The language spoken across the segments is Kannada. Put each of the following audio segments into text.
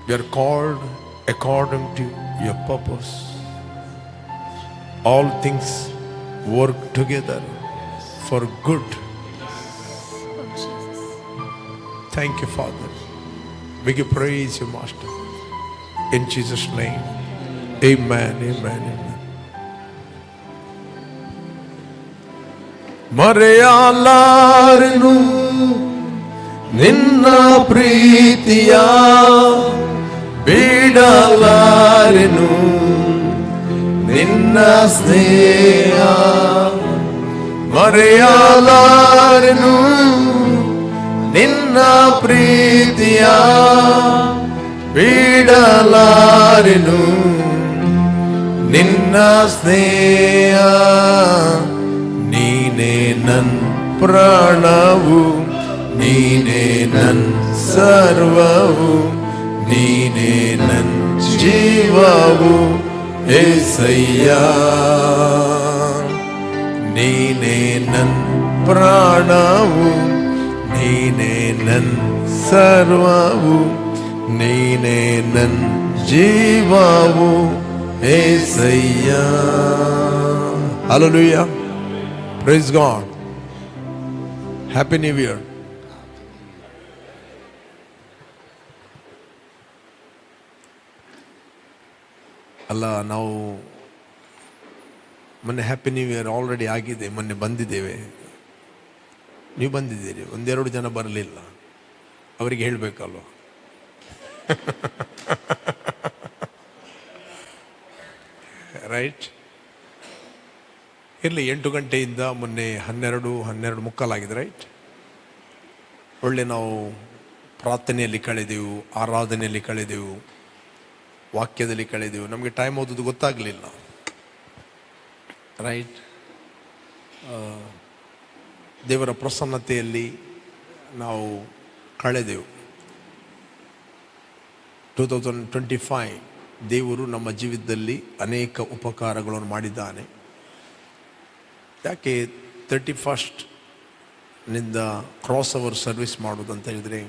We are called according to your purpose. All things work together for good. Thank you, Father. We give praise you, Master. In Jesus' name. Amen, amen, amen. ಮರೆಯಲಾರೆನು ನಿನ್ನ ಪ್ರೀತಿಯ, ಬಿಡಲಾರೆನು ನಿನ್ನ ಸ್ನೇಹ. ಮರೆಯಲಾರೆನು ನಿನ್ನ ಪ್ರೀತಿಯ, ಬಿಡಲಾರೆನು ನಿನ್ನ ಸ್ನೇಹ. ನೀನೇ ನನ್ ಪ್ರಾಣವು, ನೀನೇ ನನ್ ಸರ್ವವು, ನೀನೇ ನನ್ ಜೀವವು ಏಸಯ್ಯ. ನೀನೇ ನನ್ ಪ್ರಾಣವು, ನೀನೇ ನನ್ ಸರ್ವವು, ನೀನೇ ನನ್ ಜೀವವು ಏಸಯ್ಯ. Hallelujah. Praise God. Happy New Year. ಅಲ್ಲ, ನಾವು ಮೊನ್ನೆ ಹ್ಯಾಪಿ ನ್ಯೂ ಇಯರ್ ಆಲ್ರೆಡಿ ಆಗಿದೆ. ಮೊನ್ನೆ ಬಂದಿದ್ದೇವೆ, ನೀವು ಬಂದಿದ್ದೀರಿ. ಒಂದೆರಡು ಜನ ಬರಲಿಲ್ಲ, ಅವರಿಗೆ ಹೇಳಬೇಕಲ್ವ. ರೈಟ್, ಇರಲಿ. 8 ಗಂಟೆಯಿಂದ ಮೊನ್ನೆ 12 ಮುಕ್ಕಾಲಾಗಿದೆ. ರೈಟ್, ಒಳ್ಳೆ ನಾವು ಪ್ರಾರ್ಥನೆಯಲ್ಲಿ ಕಳೆದೆವು, ಆರಾಧನೆಯಲ್ಲಿ ಕಳೆದೆವು, ವಾಕ್ಯದಲ್ಲಿ ಕಳೆದೆವು. ನಮಗೆ ಟೈಮ್ ಓದೋದು ಗೊತ್ತಾಗಲಿಲ್ಲ. ರೈಟ್, ದೇವರ ಪ್ರಸನ್ನತೆಯಲ್ಲಿ ನಾವು ಕಳೆದೆವು. 2025 ದೇವರು ನಮ್ಮ ಜೀವಿತದಲ್ಲಿ ಅನೇಕ ಉಪಕಾರಗಳನ್ನು ಮಾಡಿದ್ದಾನೆ. ಯಾಕೆ 31st ನಿಂದ ಕ್ರಾಸ್ ಓವರ್ ಸರ್ವಿಸ್ ಮಾಡೋದಂತ ಹೇಳಿದರೆ,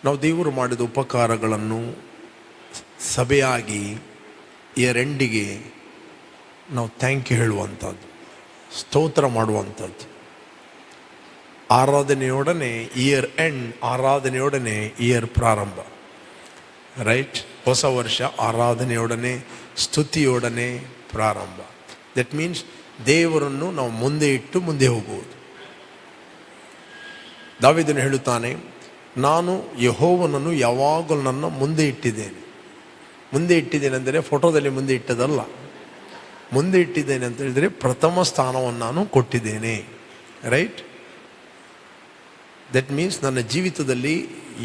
ನಾವು ದೇವರು ಮಾಡಿದ ಉಪಕಾರಗಳನ್ನು ಸಭೆಯಾಗಿ ಇಯರ್ ಎಂಡಿಗೆ ನಾವು ಥ್ಯಾಂಕ್ ಯು ಹೇಳುವಂಥದ್ದು, ಸ್ತೋತ್ರ ಮಾಡುವಂಥದ್ದು. ಆರಾಧನೆಯೊಡನೆ ಇಯರ್ ಎಂಡ್, ಆರಾಧನೆಯೊಡನೆ ಇಯರ್ ಪ್ರಾರಂಭ. ರೈಟ್, ಹೊಸ ವರ್ಷ ಆರಾಧನೆಯೊಡನೆ, ಸ್ತುತಿಯೊಡನೆ ಪ್ರಾರಂಭ. ದಟ್ ಮೀನ್ಸ್ ದೇವರನ್ನು ನಾವು ಮುಂದೆ ಇಟ್ಟು ಮುಂದೆ ಹೋಗುವುದು. ದಾವೀದನು ಹೇಳುತ್ತಾನೆ, ನಾನು ಯೆಹೋವನನ್ನು ಯಾವಾಗಲೂ ನನ್ನ ಮುಂದೆ ಇಟ್ಟಿದ್ದೇನೆ. ಮುಂದೆ ಇಟ್ಟಿದ್ದೇನೆ ಅಂದರೆ ಫೋಟೋದಲ್ಲಿ ಮುಂದೆ ಇಟ್ಟದಲ್ಲ. ಮುಂದೆ ಇಟ್ಟಿದ್ದೇನೆ ಅಂತ ಹೇಳಿದರೆ ಪ್ರಥಮ ಸ್ಥಾನವನ್ನು ನಾನು ಕೊಟ್ಟಿದ್ದೇನೆ. ರೈಟ್, ದಟ್ ಮೀನ್ಸ್ ನನ್ನ ಜೀವಿತದಲ್ಲಿ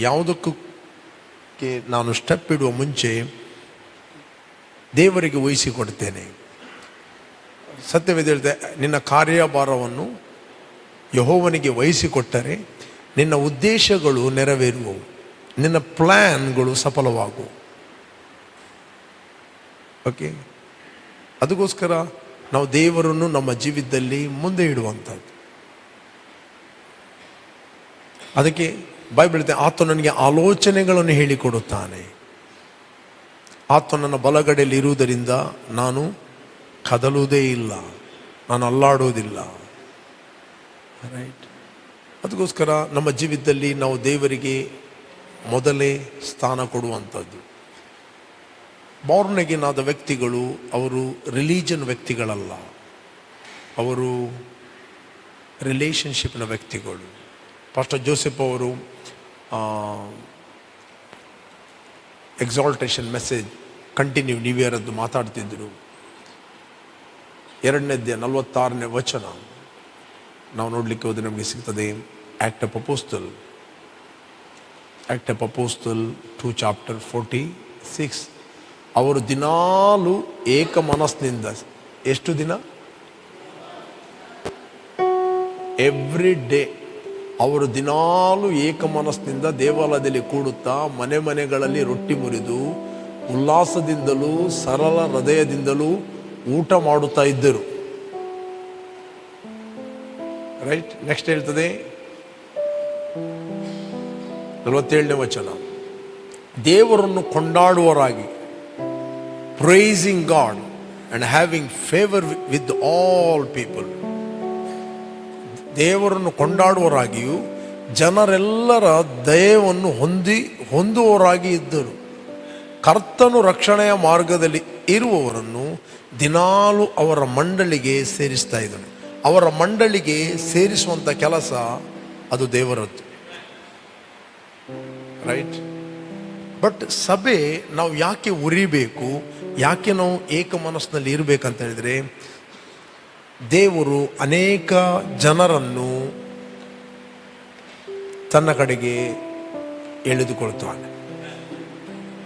ಯಾವುದಕ್ಕೂ ನಾನು ಸ್ಟೆಪ್ ಇಡುವ ಮುಂಚೆ ದೇವರಿಗೆ ವಹಿಸಿಕೊಡ್ತೇನೆ. ಸತ್ಯವೇದ ಹೇಳಿದೆ, ನಿನ್ನ ಕಾರ್ಯಭಾರವನ್ನು ಯೆಹೋವನಿಗೆ ವಹಿಸಿಕೊಟ್ಟರೆ ನಿನ್ನ ಉದ್ದೇಶಗಳು ನೆರವೇರುವವು, ನಿನ್ನ ಪ್ಲ್ಯಾನ್ಗಳು ಸಫಲವಾಗುವು. ಓಕೆ, ಅದಕ್ಕೋಸ್ಕರ ನಾವು ದೇವರನ್ನು ನಮ್ಮ ಜೀವಿತದಲ್ಲಿ ಮುಂದೆ ಇಡುವಂಥದ್ದು. ಅದಕ್ಕೆ ಬೈಬಲ್ ಹೇಳುತ್ತೆ, ಆತ ನನಗೆ ಆಲೋಚನೆಗಳನ್ನು ಹೇಳಿಕೊಡುತ್ತಾನೆ. ಆತ ನನ್ನ ಬಲಗಡೆಯಲ್ಲಿ ಇರುವುದರಿಂದ ನಾನು ಕದಲುವುದೇ ಇಲ್ಲ, ನಾನು ಅಲ್ಲಾಡುವುದಿಲ್ಲ. ರೈಟ್, ಅದಕ್ಕೋಸ್ಕರ ನಮ್ಮ ಜೀವಿತದಲ್ಲಿ ನಾವು ದೇವರಿಗೆ ಮೊದಲೇ ಸ್ಥಾನ ಕೊಡುವಂಥದ್ದು. ಬಾರ್ನ್ ಅಗೇನ್ ಆದ ವ್ಯಕ್ತಿಗಳು ಅವರು ರಿಲಿಜನ್ ವ್ಯಕ್ತಿಗಳಲ್ಲ, ಅವರು ರಿಲೇಷನ್ಶಿಪ್ನ ವ್ಯಕ್ತಿಗಳು. ಪಾಸ್ಟರ್ ಜೋಸೆಫ್ ಅವರು exaltation message continue new year ಅದು ಮಾತಾಡ್ತಿದ್ದರು. 2ನೇ ಅಧ್ಯಾಯ 46ನೇ ವಚನ ನಾವು ನೋಡಲಿಕ್ಕೆ ಹೋದರೆ ನಮಗೆ ಸಿಗ್ತದೆ. Act of apostle 2 chapter 46. ಅವರು ದಿನಾಲು ಏಕ ಮನಸ್ಸಿನಿಂದ, ಎಷ್ಟು ದಿನ? ಎವ್ರಿ ಡೇ ಅವರು ದಿನಾಲು ಏಕ ಮನಸ್ಸಿನಿಂದ ದೇವಾಲಯದಲ್ಲಿ ಕೂಡುತ್ತಾ ಮನೆ ಮನೆಗಳಲ್ಲಿ ರೊಟ್ಟಿ ಮುರಿದು ಉಲ್ಲಾಸದಿಂದಲೂ ಸರಳ ಹೃದಯದಿಂದಲೂ ಊಟ ಮಾಡುತ್ತಾ ಇದ್ದರು. ರೈಟ್, ನೆಕ್ಸ್ಟ್ ಹೇಳ್ತದೆ 47ನೇ ವಚನ, ದೇವರನ್ನು ಕೊಂಡಾಡುವವರಾಗಿ, praising God and having favour with all people. ದೇವರನ್ನು ಕೊಂಡಾಡುವವರಾಗಿಯೂ ಜನರೆಲ್ಲರ ದಯವನ್ನು ಹೊಂದುವವರಾಗಿ ಇದ್ದರು. ಕರ್ತನು ರಕ್ಷಣೆಯ ಮಾರ್ಗದಲ್ಲಿ ಇರುವವರನ್ನು ದಿನಾಲು ಅವರ ಮಂಡಳಿಗೆ ಸೇರಿಸ್ತಾ ಇದ್ದನು. ಅವರ ಮಂಡಳಿಗೆ ಸೇರಿಸುವಂಥ ಕೆಲಸ ಅದು ದೇವರದ್ದು, ರೈಟ್? ಬಟ್ ಸಭೆ ನಾವು ಯಾಕೆ ಉರಿಬೇಕು, ಯಾಕೆ ನಾವು ಏಕ ಮನಸ್ಸಿನಲ್ಲಿ ಇರಬೇಕಂತ ಹೇಳಿದರೆ, ದೇವರು ಅನೇಕ ಜನರನ್ನು ತನ್ನ ಕಡೆಗೆ ಎಳೆದುಕೊಳ್ತಾನೆ.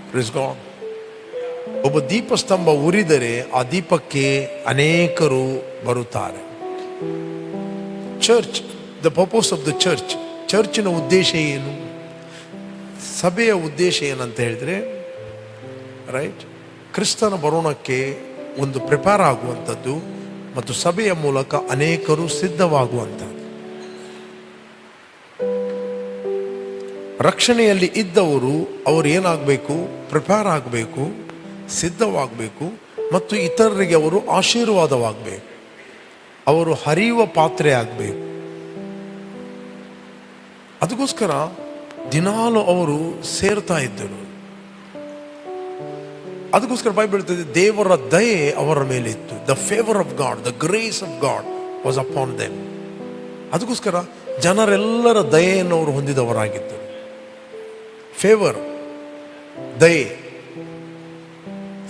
Praise god. ಒಬ್ಬ ದೀಪಸ್ತಂಭ ಉರಿದರೆ ಆ ದೀಪಕ್ಕೆ ಅನೇಕರು ಬರುತ್ತಾರೆ. Church, the purpose of the church, ಚರ್ಚಿನ ಉದ್ದೇಶ ಏನು? ಸಭೆಯ ಉದ್ದೇಶ ಏನಂತ ಹೇಳಿದರೆ, ರೈಟ್, ಕ್ರಿಸ್ತನ ಬರೋಣಕ್ಕೆ ಒಂದು ಪ್ರಿಪೇರ್ ಆಗುವಂಥದ್ದು ಮತ್ತು ಸಭೆಯ ಮೂಲಕ ಅನೇಕರು ಸಿದ್ಧವಾಗುವಂಥದ್ದು. ರಕ್ಷಣೆಯಲ್ಲಿ ಇದ್ದವರು ಅವರು ಏನಾಗಬೇಕು? ಪ್ರಿಪೇರ್ ಆಗಬೇಕು, ಸಿದ್ಧವಾಗಬೇಕು ಮತ್ತು ಇತರರಿಗೆ ಅವರು ಆಶೀರ್ವಾದವಾಗಬೇಕು, ಅವರು ಹರಿಯುವ ಪಾತ್ರೆ ಆಗಬೇಕು. ಅದಕ್ಕೋಸ್ಕರ ದಿನಾಲು ಅವರು ಸೇರ್ತಾ ಇದ್ದರು. ಅದಕ್ಕೋಸ್ಕರ ಬೈಬಲ್ ಹೇಳ್ತದೆ, ದೇವರ ದಯೆ ಅವರ ಮೇಲೆ ಇತ್ತು. The favour of god, the grace of god was upon them. ಅದಕ್ಕೋಸ್ಕರ ಜನರೆಲ್ಲರ ದಯೆಯನ್ನು ಅವರು ಹೊಂದಿದವರಾಗಿದ್ದರು. ಫೇವರ್, ದಯೆ.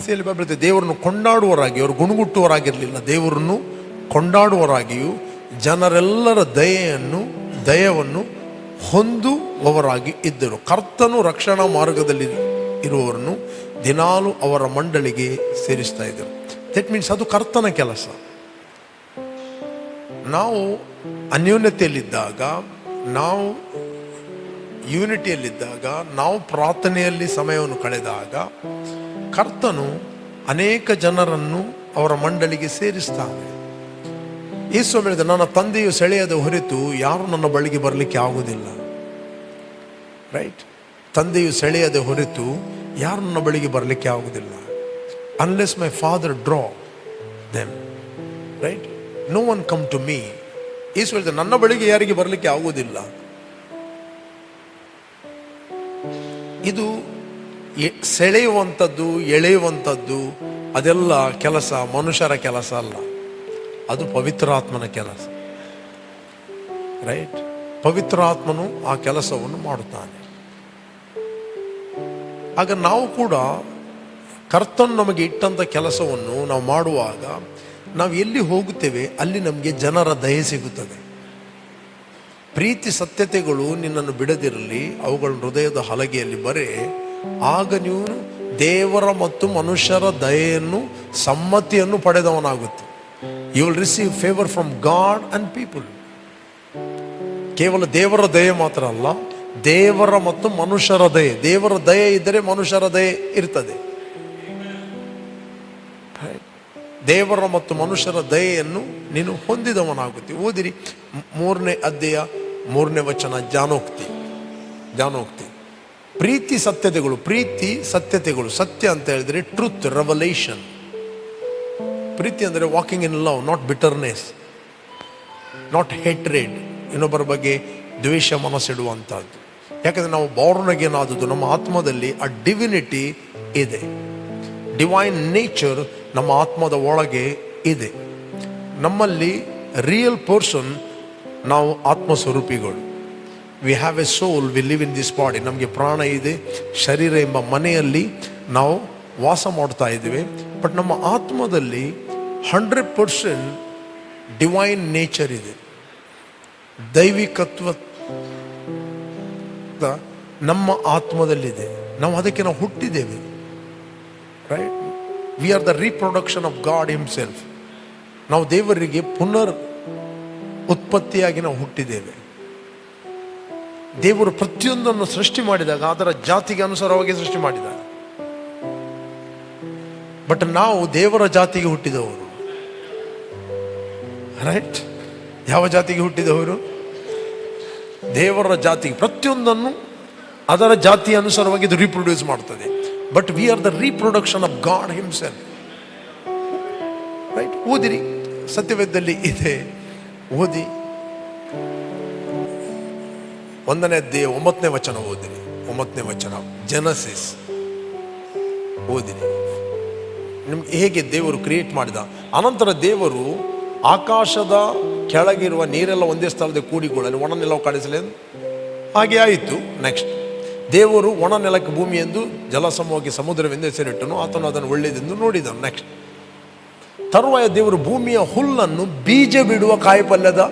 ಸೇಲಿ ಬೈಬಲ್ ಹೇಳ್ತದೆ, ದೇವರನ್ನು ಕೊಂಡಾಡುವವರಾಗಿ, ಅವರು ಗುಣಗುಟ್ಟುವವರಾಗಿರಲಿಲ್ಲ, ದೇವರನ್ನು ಕೊಂಡಾಡುವವರಾಗಿಯೂ ಜನರೆಲ್ಲರ ದಯವನ್ನು ಹೊಂದುವವರಾಗಿ ಇದ್ದರು. ಕರ್ತನು ರಕ್ಷಣಾ ಮಾರ್ಗದಲ್ಲಿ ಇರುವವರನ್ನು ದಿನಾಲು ಅವರ ಮಂಡಳಿಗೆ ಸೇರಿಸ್ತಾ ಇದ್ದರು. ದಟ್ ಮೀನ್ಸ್ ಅದು ಕರ್ತನ ಕೆಲಸ. ನಾವು ಅನ್ಯೋನ್ಯತೆಯಲ್ಲಿದ್ದಾಗ, ನಾವು ಯೂನಿಟಿಯಲ್ಲಿದ್ದಾಗ, ನಾವು ಪ್ರಾರ್ಥನೆಯಲ್ಲಿ ಸಮಯವನ್ನು ಕಳೆದಾಗ ಕರ್ತನು ಅನೇಕ ಜನರನ್ನು ಅವರ ಮಂಡಳಿಗೆ ಸೇರಿಸ್ತಾನೆ. ಯೇಸು ಹೇಳಿದ, ನನ್ನ ತಂದೆಯು ಸೆಳೆಯದ ಹೊರತು ಯಾರು ನನ್ನ ಬಳಿಗೆ ಬರಲಿಕ್ಕೆ ಆಗುವುದಿಲ್ಲ. ರೈಟ್? ತಂದೆಯು ಸೆಳೆಯದ ಹೊರತು ಯಾರು ನನ್ನ ಬಳಿಗೆ ಬರಲಿಕ್ಕೆ ಆಗುವುದಿಲ್ಲ. Unless my father draw them, right? No one come to me. Yesu ಹೇಳಿದ, ನನ್ನ ಬಳಿಗೆ ಯಾರಿಗೆ ಬರಲಿಕ್ಕೆ ಆಗುವುದಿಲ್ಲ. ಇದು ಸೆಳೆಯುವಂಥದ್ದು, ಎಳೆಯುವಂಥದ್ದು ಅದೆಲ್ಲ ಕೆಲಸ ಮನುಷ್ಯರ ಕೆಲಸ ಅಲ್ಲ, ಅದು ಪವಿತ್ರಾತ್ಮನ ಕೆಲಸ. ರೈಟ್? ಪವಿತ್ರಾತ್ಮನು ಆ ಕೆಲಸವನ್ನು ಮಾಡುತ್ತಾನೆ. ಆಗ ನಾವು ಕೂಡ ಕರ್ತನು ನಮಗೆ ಇಟ್ಟಂಥ ಕೆಲಸವನ್ನು ನಾವು ಮಾಡುವಾಗ ನಾವು ಎಲ್ಲಿ ಹೋಗುತ್ತೇವೆ ಅಲ್ಲಿ ನಮಗೆ ಜನರ ದಯೆ ಸಿಗುತ್ತದೆ. ಪ್ರೀತಿ ಸತ್ಯತೆಗಳು ನಿನ್ನನ್ನು ಬಿಡದಿರಲಿ, ಅವುಗಳ ಹೃದಯದ ಹಲಗೆಯಲ್ಲಿ ಬರೆ, ಆಗ ನೀವು ದೇವರ ಮತ್ತು ಮನುಷ್ಯರ ದಯೆಯನ್ನು, ಸಮ್ಮತಿಯನ್ನು ಪಡೆದವನಾಗುತ್ತೆ. You will receive favour from God and people. ಕೇವಲ ದೇವರ ದಯೆ ಮಾತ್ರ ಅಲ್ಲ, ದೇವರ ಮತ್ತು ಮನುಷ್ಯರ ದಯೆ. ದೇವರ ದಯೆ ಇದ್ದರೆ ಮನುಷ್ಯರ ದಯೆ ಇರ್ತದೆ. ದೇವರ ಮತ್ತು ಮನುಷ್ಯರ ದಯೆಯನ್ನು ನೀನು ಹೊಂದಿದವನಾಗುತ್ತೆ. ಓದಿರಿ 3ನೇ ಅಧ್ಯಾಯ 3ನೇ ವಚನ, ಜ್ಞಾನೋಕ್ತಿ. ಪ್ರೀತಿ ಸತ್ಯತೆಗಳು. ಸತ್ಯ ಅಂತ ಹೇಳಿದ್ರೆ ಟ್ರೂತ್, ರೆವಲೇಷನ್. ಪ್ರೀತಿ ಅಂದರೆ walking in love, not bitterness, not hatred, ಇನ್ನೊಬ್ಬರ ಬಗ್ಗೆ ದ್ವೇಷ ಮನಸ್ಸಿಡುವಂಥದ್ದು. ಯಾಕಂದರೆ ನಾವು ಬಾರ್ನ್ ಅಗೇನ್ ಆದದ್ದು, ನಮ್ಮ ಆತ್ಮದಲ್ಲಿ ಆ ಡಿವಿನಿಟಿ ಇದೆ, ಡಿವೈನ್ ನೇಚರ್ ನಮ್ಮ ಆತ್ಮದ ಒಳಗೆ ಇದೆ. ನಮ್ಮಲ್ಲಿ ರಿಯಲ್ ಪರ್ಸನ್ ನಾವು ಆತ್ಮಸ್ವರೂಪಿಗಳು. We have a soul, we live in this body. ನಮಗೆ ಪ್ರಾಣ ಇದೆ, ಶರೀರ ಎಂಬ ಮನೆಯಲ್ಲಿ ನಾವು ವಾಸ ಮಾಡ್ತಾ ಇದ್ದೀವಿ. ಬಟ್ ನಮ್ಮ ಆತ್ಮದಲ್ಲಿ 100% ಡಿವೈನ್ ನೇಚರ್ ಇದೆ, ದೈವಿಕತ್ವ ನಮ್ಮ ಆತ್ಮದಲ್ಲಿದೆ. ನಾವು ಅದಕ್ಕೆ ಹುಟ್ಟಿದ್ದೇವೆ. Right? We are the reproduction of God himself. ನಾವು ದೇವರಿಗೆ ಪುನರ್ ಉತ್ಪತ್ತಿಯಾಗಿ ನಾವು ಹುಟ್ಟಿದ್ದೇವೆ. ದೇವರು ಪ್ರತಿಯೊಂದನ್ನು ಸೃಷ್ಟಿ ಮಾಡಿದಾಗ ಅದರ ಜಾತಿಗೆ ಅನುಸಾರವಾಗಿ ಸೃಷ್ಟಿ ಮಾಡಿದಾಗ, ಬಟ್ ನಾವು ದೇವರ ಜಾತಿಗೆ ಹುಟ್ಟಿದವರು. ರೈಟ್? ಯಾವ ಜಾತಿಗೆ ಹುಟ್ಟಿದವರು? ದೇವರ ಜಾತಿಗೆ. ಪ್ರತಿಯೊಂದನ್ನು ಅದರ ಜಾತಿಯ ಅನುಸಾರವಾಗಿ ಇದು ರೀಪ್ರೊಡ್ಯೂಸ್ ಮಾಡ್ತದೆ. But we are the reproduction of God himself. Right? ಓದಿರಿ, ಸತ್ಯವೇದದಲ್ಲಿ ಇದೆ, ಓದಿ. 1ನೇ ಅಧ್ಯಾಯ 9ನೇ ವಚನ ಓದಿರಿ. 9ನೇ ವಚನ ಜೆನಸಿಸ್ ಓದಿರಿ. ನಿಮ್ಗೆ ಹೇಗೆ ದೇವರು ಕ್ರಿಯೇಟ್ ಮಾಡಿದ. ಅನಂತರ ದೇವರು ಆಕಾಶದ ಕೆಳಗಿರುವ ನೀರೆಲ್ಲ ಒಂದೇ ಸ್ಥಳದಲ್ಲಿ ಕೂಡಿಕೊಳ್ಳಲು ಒಣ ನೆಲವು ಕಾಣಿಸಲಿ, ಹಾಗೆ ಆಯಿತು. ನೆಕ್ಸ್ಟ್, ದೇವರು ಒಣ ನೆಲಕ್ಕೆ ಭೂಮಿ ಎಂದು ಜಲಸಮೂಹಕ್ಕೆ ಸಮುದ್ರವೆಂದು ಹೆಸರಿಟ್ಟನು, ಆತನು ಅದನ್ನು ಒಳ್ಳೆಯದೆಂದು ನೋಡಿದನು. ನೆಕ್ಸ್ಟ್, ತರುವಾಯ ದೇವರು ಭೂಮಿಯ ಹುಲ್ಲನ್ನು ಬೀಜ ಬಿಡುವ ಕಾಯಿಪಲ್ಯದ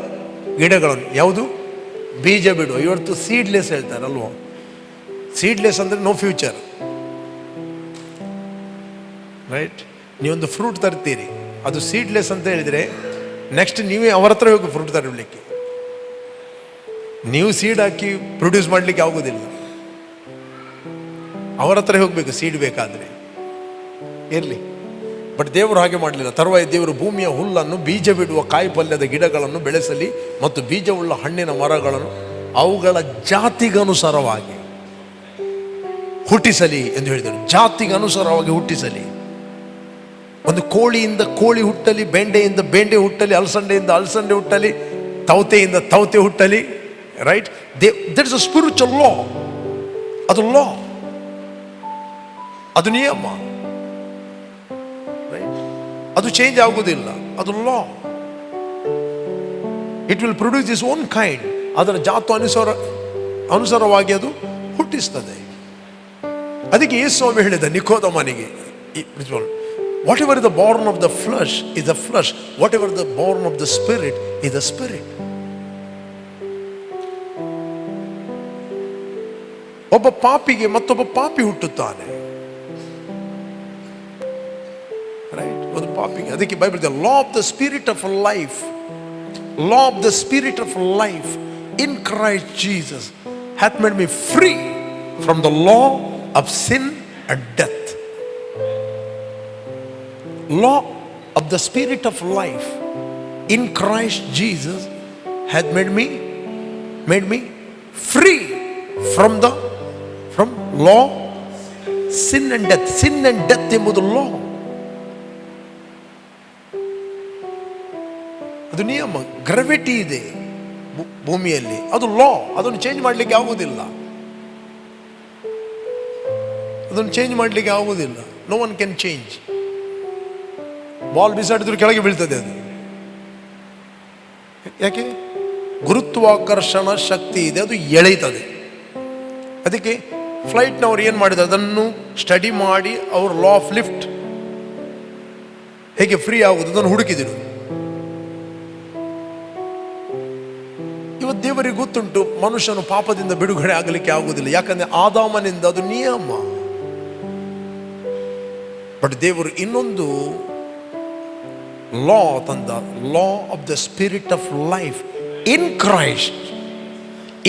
ಗಿಡಗಳನ್ನು, ಯಾವುದು ಬೀಜ ಬಿಡುವ, ಇವತ್ತು ಸೀಡ್ಲೆಸ್ ಹೇಳ್ತಾರಲ್ವ. ಸೀಡ್ಲೆಸ್ ಅಂದರೆ ನೋ ಫ್ಯೂಚರ್. ರೈಟ್? ನೀವೊಂದು ಫ್ರೂಟ್ ತರ್ತೀರಿ, ಅದು ಸೀಡ್ಲೆಸ್ ಅಂತ ಹೇಳಿದರೆ ನೆಕ್ಸ್ಟ್ ನೀವೇ ಅವರ ಹತ್ರ ಹೋಗಿ ಫ್ರೂಟ್ ತರಲಿಕ್ಕೆ. ನೀವು ಸೀಡ್ ಹಾಕಿ ಪ್ರೊಡ್ಯೂಸ್ ಮಾಡಲಿಕ್ಕೆ ಆಗೋದಿಲ್ಲ, ಅವರ ಹತ್ರ ಹೋಗಬೇಕು ಸೀಡ್ ಬೇಕಾದರೆ. ಇರಲಿ, ಬಟ್ ದೇವರು ಹಾಗೆ ಮಾಡಲಿಲ್ಲ. ತರುವಾಯ ದೇವರು ಭೂಮಿಯ ಹುಲ್ಲನ್ನು ಬೀಜ ಬಿಡುವ ಕಾಯಿಪಲ್ಯದ ಗಿಡಗಳನ್ನು ಬೆಳೆಸಲಿ ಮತ್ತು ಬೀಜವುಳ್ಳ ಹಣ್ಣಿನ ಮರಗಳನ್ನು ಅವುಗಳ ಜಾತಿಗನುಸಾರವಾಗಿ ಹುಟ್ಟಿಸಲಿ ಎಂದು ಹೇಳಿದರು. ಜಾತಿಗನುಸಾರವಾಗಿ ಹುಟ್ಟಿಸಲಿ. ಒಂದು ಕೋಳಿಯಿಂದ ಕೋಳಿ ಹುಟ್ಟಲಿ, ಬೆಂಡೆಯಿಂದ ಬೆಂಡೆ ಹುಟ್ಟಲಿ, ಅಲಸಂಡೆಯಿಂದ ಅಲಸಂಡೆ ಹುಟ್ಟಲಿ, ತೌತೆಯಿಂದ ತೌತೆ ಹುಟ್ಟಲಿ. Right? That is a spiritual law. ಅದು ಲಾ, ಅದು ನಿಯಮ. ರೈಟ್? ಅದು ಚೇಂಜ್ ಆಗುವುದಿಲ್ಲ, ಅದು law. It will produce this own kind. ಅದರ ಜಾತು ಅನುಸಾರವಾಗಿ ಅದು ಹುಟ್ಟಿಸ್ತದೆ. ಅದಕ್ಕೆ ಯೇಸು ಸ್ವಾಮಿ ಹೇಳಿದ ನಿಕೋದೇಮನಿಗೆ, whatever is the born of the flesh is the flesh, whatever the born of the spirit is the spirit. ಒಬ್ಬ ಪಾಪಿಗೆ ಮತ್ತೊಬ್ಬ ಪಾಪಿ ಹುಟ್ಟುತ್ತಾನೆ. ರೈಟ್? ಒಂದು ಪಾಪಿಗೆ. ಅದಕ್ಕೆ Bible the law of the spirit of life, law of the spirit of life in Christ Jesus hath made me free from the law of sin and death. Law of the spirit of life in Christ Jesus hath made me free from law, sin and death. Sin and death ಎಂಬುದು law. ಅದು ನಿಯಮ. ಗ್ರಾವಿಟಿ ಇದೆ ಭೂಮಿಯಲ್ಲಿ, ಅದು ಲಾ. ಅದನ್ನು ಚೇಂಜ್ ಮಾಡಲಿಕ್ಕೆ ಆಗುವುದಿಲ್ಲ, ಅದನ್ನು ಚೇಂಜ್ ಮಾಡಲಿಕ್ಕೆ ಆಗುವುದಿಲ್ಲ. No one can change. Ball ಬಿಸಾಡಿದ್ರು ಕೆಳಗೆ ಬೀಳ್ತದೆ ಅದು. ಯಾಕೆ? ಗುರುತ್ವಾಕರ್ಷಣ ಶಕ್ತಿ ಇದೆ, ಅದು ಎಳೆಯುತ್ತದೆ. ಅದಕ್ಕೆ ಫ್ಲೈಟ್ನವ್ರು ಏನು ಮಾಡಿದ್ರು, ಅದನ್ನು ಸ್ಟಡಿ ಮಾಡಿ ಅವರು ಲಾ ಆಫ್ ಲಿಫ್ಟ್ ಹೇಗೆ ಫ್ರೀ ಆಗುವುದು ಅದನ್ನು ಹುಡುಕಿದರು. ಇವತ್ತು ದೇವರಿಗೆ ಗೊತ್ತುಂಟು ಮನುಷ್ಯನು ಪಾಪದಿಂದ ಬಿಡುಗಡೆ ಆಗಲಿಕ್ಕೆ ಆಗುವುದಿಲ್ಲ, ಯಾಕಂದ್ರೆ ಆದಾಮನಿಂದ ಅದು ನಿಯಮ. ಬಟ್ ದೇವರು ಇನ್ನೊಂದು ಲಾ ತಂದ, law of the spirit of life in Christ.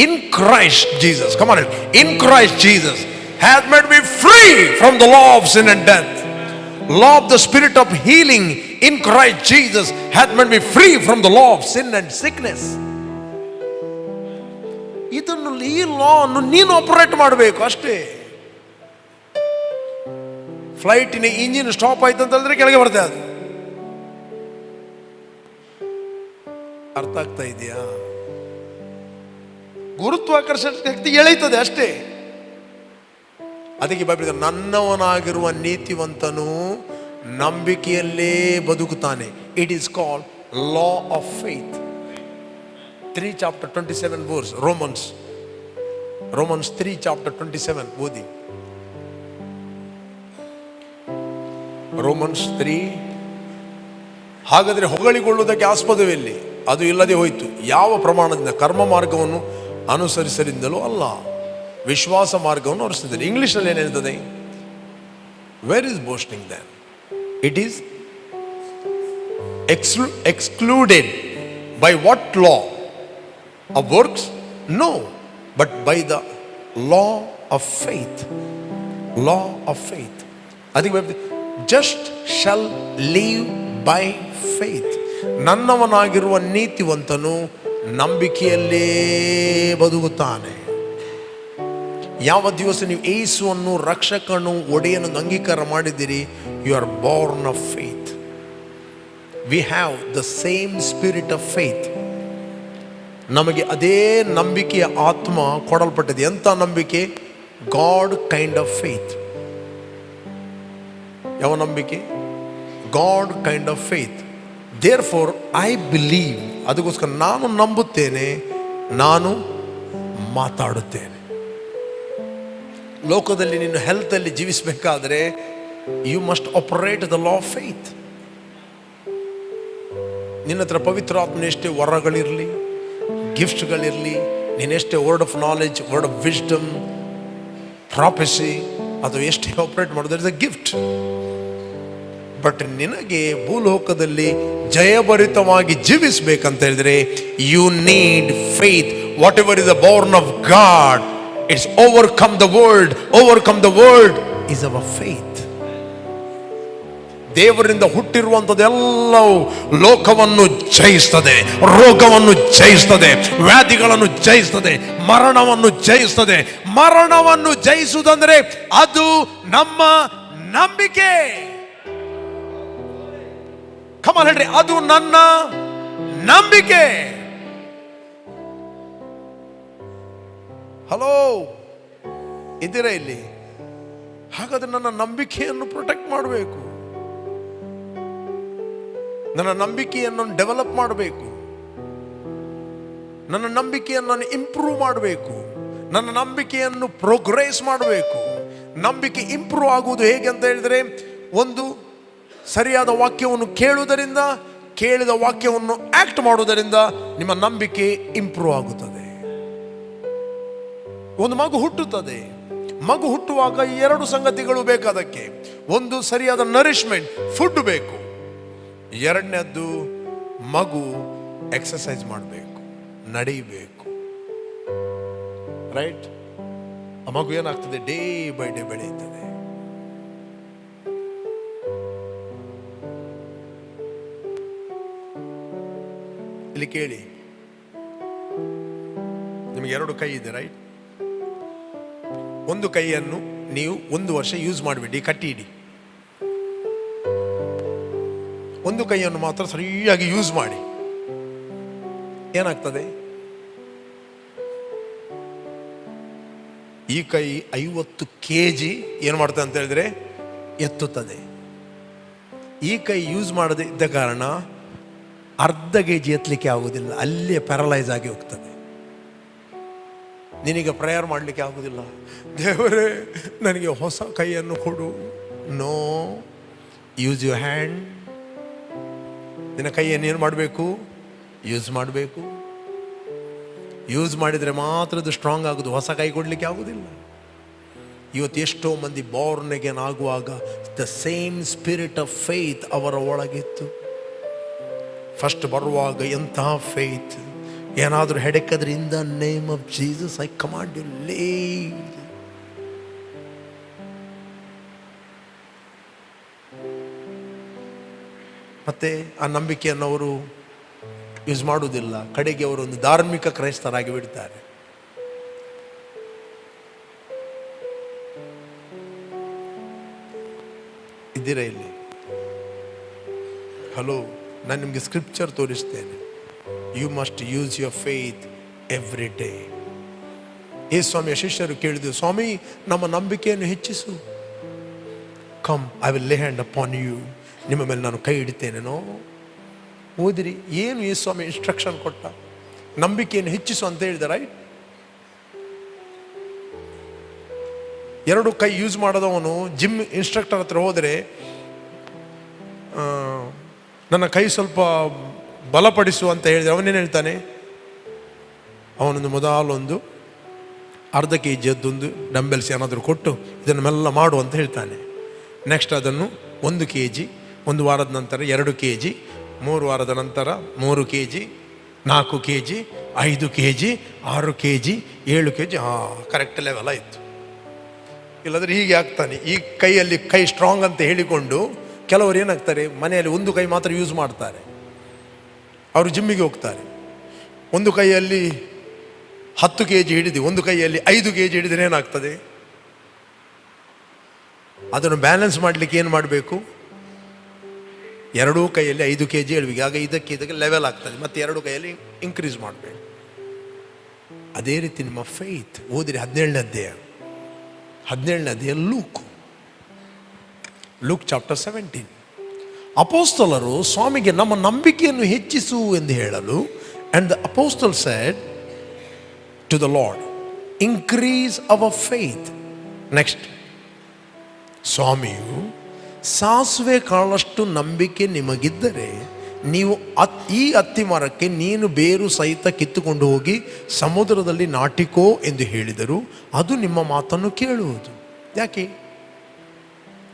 In Christ Jesus, come on, in Christ Jesus hath made me free from the law of sin and death. Law of the spirit of healing in Christ Jesus hath made me free from the law of sin and sickness. ಇದನ್ನು, ಈ ಲಾ ಅನ್ನು ನೀನು ಆಪರೇಟ್ ಮಾಡಬೇಕು ಅಷ್ಟೇ. ಫ್ಲೈಟಿನ ಇಂಜಿನ್ ಸ್ಟಾಪ್ ಆಯ್ತು ಅಂತ ಹೇಳಿದ್ರೆ ಕೆಳಗೆ ಬರ್ತದೆ ಅದು. ಅರ್ಥ ಆಗ್ತಾ ಇದೆಯಾ? ಗುರುತ್ವಾಕರ್ಷಣ ಶಕ್ತಿ ಎಳೆಯುತ್ತದೆ ಅಷ್ಟೇ. ಅದಕ್ಕೆ ಬೈಬಲ್ ನನ್ನವನಾಗಿರುವ ನೀತಿವಂತನು ನಂಬಿಕೆಯಲ್ಲೇ ಬದುಕುತ್ತಾನೆ. It is called law of faith. 3:27 verse, Romans 3:27 ಓದಿ. ರೋಮನ್ಸ್ 3. ಹಾಗಾದರೆ ಹೊಗಳಿಕೊಳ್ಳುವುದಕ್ಕೆ ಆಸ್ಪದವಿಲ್ಲಿ, ಅದು ಇಲ್ಲದೆ ಹೋಯಿತು. ಯಾವ ಪ್ರಮಾಣದಿಂದ? ಕರ್ಮ ಮಾರ್ಗವನ್ನು ಅನುಸರಿಸರಿಂದಲೂ ಅಲ್ಲ, ವಿಶ್ವಾಸ ಮಾರ್ಗವನ್ನು ಅನುಸರಿಸಿದರೆ. ಇಂಗ್ಲಿಷ್ನಲ್ಲಿ ಏನಿರ್ತದೆ? Where is boasting then? It is excluded by what law? of works? No, but by the law of faith. Law of faith. ಅದಕ್ಕೆ just shall live by faith. ನನ್ನವನಾಗಿರುವ ನೀತಿವಂತನು ನಂಬಿಕೆಯಲ್ಲೇ ಬದುಕುತ್ತಾನೆ. ಯಾವ ದಿವಸ ನೀವು ಯೇಸುವನ್ನು ರಕ್ಷಕನು ಒಡೆಯನನ್ನು ಅಂಗೀಕಾರ ಮಾಡಿದ್ದೀರಿ, you are born of faith. We have the same spirit of faith. ನಮಗೆ ಅದೇ ನಂಬಿಕೆಯ ಆತ್ಮ ಕೊಡಲ್ಪಟ್ಟಿದೆ. ಎಂಥ ನಂಬಿಕೆ? God kind of faith. ಯಾವ ನಂಬಿಕೆ? God kind of faith. Therefore I believe. ಅದಕ್ಕೋಸ್ಕರ ನಾನು ನಂಬುತ್ತೇನೆ, ನಾನು ಮಾತಾಡುತ್ತೇನೆ. ಲೋಕದಲ್ಲಿ ನೀನು ಹೆಲ್ತಲ್ಲಿ ಜೀವಿಸಬೇಕಾದ್ರೆ you must operate the law of faith. ನಿನ್ನ ಹತ್ರ ಪವಿತ್ರ ಆತ್ಮನ ಎಷ್ಟೇ ವರಗಳಿರಲಿ, ಗಿಫ್ಟ್ಗಳಿರಲಿ, ನೀನೆಷ್ಟೇ word of knowledge, word of wisdom, prophecy, ಅದು ಎಷ್ಟೇ ಆಪರೇಟ್ ಮಾಡೋದು ಇಸ್ ಅ ಗಿಫ್ಟ್. ಬಟ್ ನಿನಗೆ ಭೂಲೋಕದಲ್ಲಿ ಜಯಭರಿತವಾಗಿ ಜೀವಿಸಬೇಕಂತ ಹೇಳಿದ್ರೆ you need faith. Whatever is a born of God, it's overcome the world. Overcome the world is our faith. ದೇವರಿಂದ ಹುಟ್ಟಿರುವಂಥದ್ದೆಲ್ಲವೂ ಲೋಕವನ್ನು ಜಯಿಸ್ತದೆ, ರೋಗವನ್ನು ಜಯಿಸ್ತದೆ, ವ್ಯಾಧಿಗಳನ್ನು ಜಯಿಸ್ತದೆ, ಮರಣವನ್ನು ಜಯಿಸ್ತದೆ. ಮರಣವನ್ನು ಜಯಿಸುವುದಂದ್ರೆ ಅದು ನಮ್ಮ ನಂಬಿಕೆ. ಕಮಾಲ್ ಹೇಳ್ರಿ, ಅದು ನನ್ನ ನಂಬಿಕೆ. ಹಲೋ, ಇದ್ದೀರಾ ಇಲ್ಲಿ? ಹಾಗಾದ್ರೆ ನನ್ನ ನಂಬಿಕೆಯನ್ನು ಪ್ರೊಟೆಕ್ಟ್ ಮಾಡಬೇಕು, ನನ್ನ ನಂಬಿಕೆಯನ್ನು ಡೆವಲಪ್ ಮಾಡಬೇಕು, ನನ್ನ ನಂಬಿಕೆಯನ್ನು ಇಂಪ್ರೂವ್ ಮಾಡಬೇಕು, ನನ್ನ ನಂಬಿಕೆಯನ್ನು ಪ್ರೋಗ್ರೆಸ್ ಮಾಡಬೇಕು. ನಂಬಿಕೆ ಇಂಪ್ರೂವ್ ಆಗುವುದು ಹೇಗೆ ಅಂತ ಹೇಳಿದ್ರೆ, ಒಂದು ಸರಿಯಾದ ವಾಕ್ಯವನ್ನು ಕೇಳುವುದರಿಂದ, ಕೇಳಿದ ವಾಕ್ಯವನ್ನು ಆಕ್ಟ್ ಮಾಡುವುದರಿಂದ ನಿಮ್ಮ ನಂಬಿಕೆ ಇಂಪ್ರೂವ್ ಆಗುತ್ತದೆ. ಒಂದು ಮಗು ಹುಟ್ಟುತ್ತದೆ. ಮಗು ಹುಟ್ಟುವಾಗ 2 ಸಂಗತಿಗಳು ಬೇಕು ಅದಕ್ಕೆ. ಒಂದು ಸರಿಯಾದ ನರಿಶ್ಮೆಂಟ್, ಫುಡ್ ಬೇಕು. ಎರಡನೇದ್ದು ಮಗು ಎಕ್ಸರ್ಸೈಸ್ ಮಾಡಬೇಕು, ನಡೆಯಬೇಕು. ರೈಟ್? ಆ ಮಗು ಏನಾಗ್ತದೆ? ಡೇ ಬೈ ಡೇ ಬೆಳೆಯುತ್ತದೆ. ಇಲ್ಲಿ ಕೇಳಿ, ನಿಮಗೆ 2 ಕೈ ಇದೆ, ರೈಟ್? ಒಂದು ಕೈಯನ್ನು ನೀವು 1 ವರ್ಷ ಯೂಸ್ ಮಾಡಿಬಿಡಿ, ಕಟ್ಟಿ ಇಡಿ. ಒಂದು ಕೈಯನ್ನು ಮಾತ್ರ ಸರಿಯಾಗಿ ಯೂಸ್ ಮಾಡಿ. ಏನಾಗ್ತದೆ? ಈ ಕೈ 50 kg ಏನು ಮಾಡ್ತದೆ ಅಂತ ಹೇಳಿದ್ರೆ ಎತ್ತುತ್ತದೆ. ಈ ಕೈ ಯೂಸ್ ಮಾಡದೇ ಇದ್ದ ಕಾರಣ ಅರ್ಧ kg ಎತ್ತಲಿಕ್ಕೆ ಆಗುವುದಿಲ್ಲ, ಅಲ್ಲೇ ಪ್ಯಾರಲೈಸ್ ಆಗಿ ಹೋಗ್ತದೆ. ನಿನಗೆ ಪ್ರೇಯರ್ ಮಾಡಲಿಕ್ಕೆ ಆಗುವುದಿಲ್ಲ, ದೇವರೇ ನನಗೆ ಹೊಸ ಕೈಯನ್ನು ಕೊಡು. No, use your hand. ನಿನ್ನ ಕೈಯನ್ನು ಏನು ಮಾಡಬೇಕು? ಯೂಸ್ ಮಾಡಬೇಕು. ಯೂಸ್ ಮಾಡಿದರೆ ಮಾತ್ರ ಅದು ಸ್ಟ್ರಾಂಗ್ ಆಗೋದು, ಹೊಸ ಕೈ ಕೊಡಲಿಕ್ಕೆ ಆಗುವುದಿಲ್ಲ. ಇವತ್ತು ಎಷ್ಟೋ ಮಂದಿ ಬಾರ್ನ್ ಅಗೇನ್ ಆಗುವಾಗ the same spirit of faith ಅವರ ಒಳಗಿತ್ತು. ಫಸ್ಟ್ ಬರುವಾಗ ಎಂತಹ ಫೇತ್! ಏನಾದರೂ ಹೆಡೆಕಾದ್ರೆ, in the name of Jesus I command you leave. ಮತ್ತೆ ಆ ನಂಬಿಕೆಯನ್ನು ಅವರು ಯೂಸ್ ಮಾಡುವುದಿಲ್ಲ. ಕಡೆಗೆ ಅವರು ಒಂದು ಧಾರ್ಮಿಕ ಕ್ರೈಸ್ತರಾಗಿ ಬಿಡ್ತಾರೆ. ಇದ್ದೀರಾ ಇಲ್ಲಿ? ಹಲೋ, ನಾನು ನಿಮಗೆ ಸ್ಕ್ರಿಪ್ಚರ್ ತೋರಿಸ್ತೇನೆ. You must use your faith every day. Yesu ಸ್ವಾಮಿಯ ಶಿಷ್ಯರು ಕೇಳಿದ್ರು, ಸ್ವಾಮಿ ನಮ್ಮ ನಂಬಿಕೆಯನ್ನು ಹೆಚ್ಚಿಸು. Come, I will lay hand upon you. ನಿಮ್ಮ ಮೇಲೆ ನಾನು ಕೈ ಇಡ್ತೇನೇನೋ. ಓದಿರಿ, ಏನು ಯೇಸು ಸ್ವಾಮಿ ಇನ್ಸ್ಟ್ರಕ್ಷನ್ ಕೊಟ್ಟ? ನಂಬಿಕೆಯನ್ನು ಹೆಚ್ಚಿಸು ಅಂತ ಹೇಳಿದ, ರೈಟ್? 2 ಕೈ ಯೂಸ್ ಮಾಡೋದವನು ಜಿಮ್ ಇನ್ಸ್ಟ್ರಕ್ಟರ್ ಹತ್ರ ಹೋದರೆ, ನನ್ನ ಕೈ ಸ್ವಲ್ಪ ಬಲಪಡಿಸು ಅಂತ ಹೇಳಿದರೆ ಅವನೇನು ಹೇಳ್ತಾನೆ? ಅವನೊಂದು ಮೊದಲೊಂದು ಅರ್ಧ kg ಅದ್ದೊಂದು ಡಂಬೆಲ್ಸ್ ಏನಾದರೂ ಕೊಟ್ಟು ಇದನ್ನು ಮೆಲ್ಲ ಮಾಡು ಅಂತ ಹೇಳ್ತಾನೆ. ನೆಕ್ಸ್ಟ್ ಅದನ್ನು 1 kg, 1 ವಾರದ ನಂತರ 2 kg, 3 ವಾರದ ನಂತರ 3 kg, 4 kg, 5 kg, 6 kg, 7 kg. Correct level ಆಯಿತು. ಇಲ್ಲಾಂದರೆ ಹೀಗೆ ಆಗ್ತಾನೆ. ಈ ಕೈಯಲ್ಲಿ ಕೈ ಸ್ಟ್ರಾಂಗ್ ಅಂತ ಹೇಳಿಕೊಂಡು ಕೆಲವರು ಏನಾಗ್ತಾರೆ, ಮನೆಯಲ್ಲಿ 1 ಕೈ ಮಾತ್ರ ಯೂಸ್ ಮಾಡ್ತಾರೆ. ಅವರು ಜಿಮ್ಮಿಗೆ ಹೋಗ್ತಾರೆ, 1 ಕೈಯಲ್ಲಿ 10 kg ಹಿಡಿದು ಒಂದು ಕೈಯಲ್ಲಿ 5 kg ಹಿಡಿದ್ರೆ ಏನಾಗ್ತದೆ? ಅದನ್ನು ಬ್ಯಾಲೆನ್ಸ್ ಮಾಡಲಿಕ್ಕೆ ಏನು ಮಾಡಬೇಕು? ಎರಡೂ ಕೈಯಲ್ಲಿ 5 kg ಹೇಳ್ಬೇಕು. ಆಗ ಇದಕ್ಕೆ ಲೆವೆಲ್ ಆಗ್ತದೆ. ಮತ್ತೆ ಎರಡೂ ಕೈಯಲ್ಲಿ ಇನ್ಕ್ರೀಸ್ ಮಾಡಬೇಕು. ಅದೇ ರೀತಿ ನಿಮ್ಮ ಫೇತ್ ಓದಿರಿ. 17ನೇ ಅಧ್ಯಾಯ ಲೂಕ್ ಚಾಪ್ಟರ್ 17. ಅಪೋಸ್ತಲರು ಸ್ವಾಮಿಗೆ ನಮ್ಮ ನಂಬಿಕೆಯನ್ನು ಹೆಚ್ಚಿಸು ಎಂದು ಹೇಳಲು, and the apostle said to the Lord, increase our faith. Next, ಸ್ವಾಮಿಯು ಸಾಸುವೆ ಕಾಳಷ್ಟು ನಂಬಿಕೆ ನಿಮಗಿದ್ದರೆ ನೀವು ಈ ಅತ್ತಿ ಮರಕ್ಕೆ ನೀನು ಬೇರು ಸಹಿತ ಕಿತ್ತುಕೊಂಡು ಹೋಗಿ ಸಮುದ್ರದಲ್ಲಿ ನಾಟಿಕೋ ಎಂದು ಹೇಳಿದರು, ಅದು ನಿಮ್ಮ ಮಾತನ್ನು ಕೇಳುವುದು. ಯಾಕೆ?